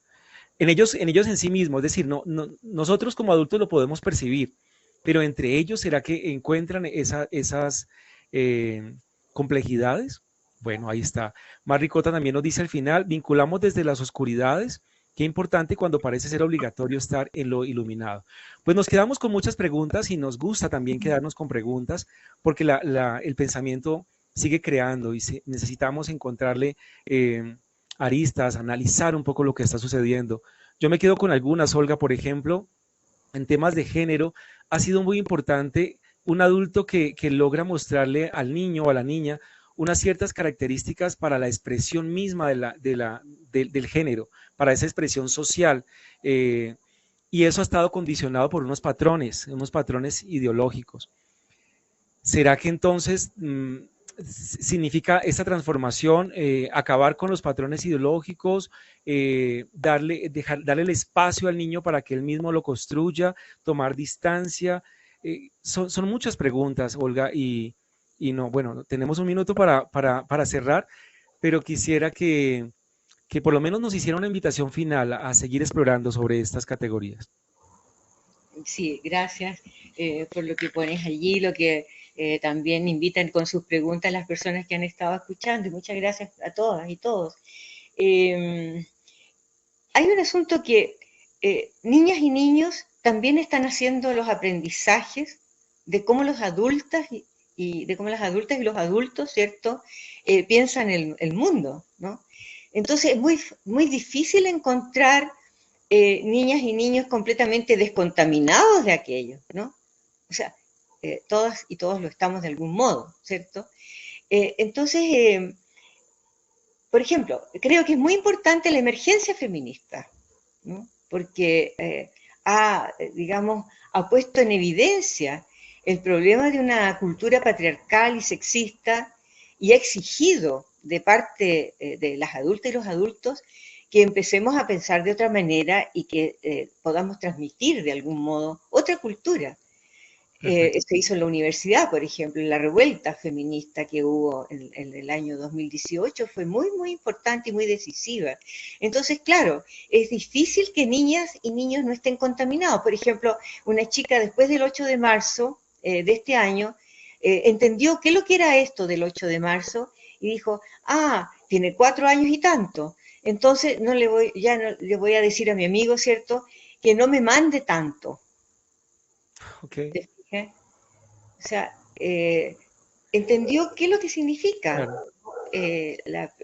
en ellos en sí mismos, es decir, nosotros como adultos lo podemos percibir, pero entre ellos, ¿será que encuentran esas complejidades? Bueno, ahí está. Mar Ricota también nos dice al final, vinculamos desde las oscuridades. Qué importante cuando parece ser obligatorio estar en lo iluminado. Pues nos quedamos con muchas preguntas y nos gusta también quedarnos con preguntas porque el pensamiento sigue creando y necesitamos encontrarle aristas, analizar un poco lo que está sucediendo. Yo me quedo con algunas, Olga, por ejemplo, en temas de género, ha sido muy importante un adulto que logra mostrarle al niño o a la niña unas ciertas características para la expresión misma del género, para esa expresión social, y eso ha estado condicionado por unos patrones ideológicos. ¿Será que entonces significa esta transformación acabar con los patrones ideológicos, darle el espacio al niño para que él mismo lo construya, tomar distancia? Son muchas preguntas, Olga, y no, bueno, tenemos un minuto para cerrar, pero quisiera que por lo menos nos hiciera una invitación final a seguir explorando sobre estas categorías. Sí, gracias por lo que pones allí, lo que también invitan con sus preguntas las personas que han estado escuchando, y muchas gracias a todas y todos. Hay un asunto que niñas y niños también están haciendo los aprendizajes de cómo los adultas y los adultos, ¿cierto?, piensan el mundo, ¿no? Entonces es muy difícil encontrar niñas y niños completamente descontaminados de aquello, ¿no? O sea, todas y todos lo estamos de algún modo, ¿cierto? Entonces, por ejemplo, creo que es muy importante la emergencia feminista, ¿no? Porque ha puesto en evidencia el problema de una cultura patriarcal y sexista y ha exigido de parte de las adultas y los adultos que empecemos a pensar de otra manera y que podamos transmitir de algún modo otra cultura. Se hizo en la universidad, por ejemplo, la revuelta feminista que hubo en el año 2018 fue muy, muy importante y muy decisiva. Entonces, claro, es difícil que niñas y niños no estén contaminados. Por ejemplo, una chica después del 8 de marzo de este año entendió qué es lo que era esto del 8 de marzo y dijo, tiene 4 años y tanto, entonces no le voy a decir a mi amigo, ¿cierto?, que no me mande tanto. Okay. ¿Te fijas? O sea, entendió qué es lo que significa, claro,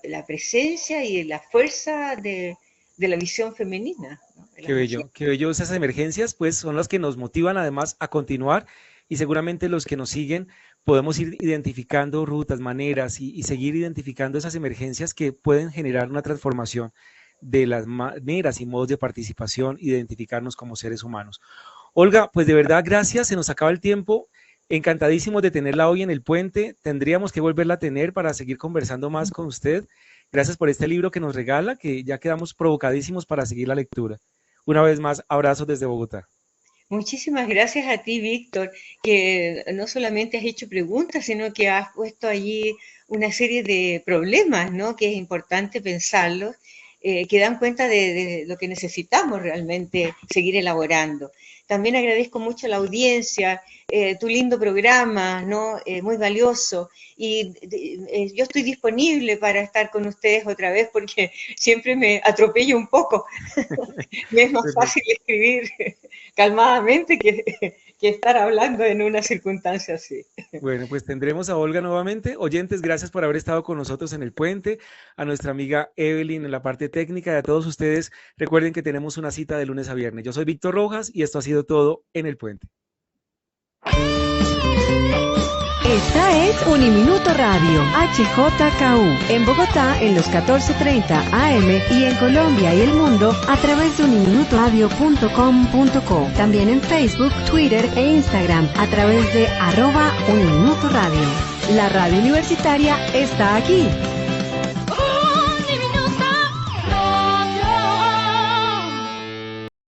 la presencia y la fuerza de la visión femenina, ¿no? Qué bello. Esas emergencias pues son las que nos motivan además a continuar y seguramente los que nos siguen podemos ir identificando rutas, maneras y seguir identificando esas emergencias que pueden generar una transformación de las maneras y modos de participación, identificarnos como seres humanos. Olga, pues de verdad gracias, se nos acaba el tiempo, encantadísimos de tenerla hoy en el puente, tendríamos que volverla a tener para seguir conversando más con usted. Gracias por este libro que nos regala, que ya quedamos provocadísimos para seguir la lectura. Una vez más, abrazos desde Bogotá. Muchísimas gracias a ti, Víctor, que no solamente has hecho preguntas, sino que has puesto allí una serie de problemas, ¿no?, que es importante pensarlos, que dan cuenta de lo que necesitamos realmente seguir elaborando. También agradezco mucho a la audiencia, tu lindo programa, ¿no?, muy valioso, y yo estoy disponible para estar con ustedes otra vez porque siempre me atropello un poco. Me es más fácil escribir calmadamente que estar hablando en una circunstancia así. Bueno, pues tendremos a Olga nuevamente. Oyentes, gracias por haber estado con nosotros en el puente, a nuestra amiga Evelyn en la parte técnica y a todos ustedes. Recuerden que tenemos una cita de lunes a viernes. Yo soy Víctor Rojas y esto ha sido todo en el puente. Esta es Uniminuto Radio, HJKU, en Bogotá en los 14:30 AM y en Colombia y el mundo a través de uniminutoradio.com.co. También en Facebook, Twitter e Instagram a través de @Uniminuto Radio. La radio universitaria está aquí.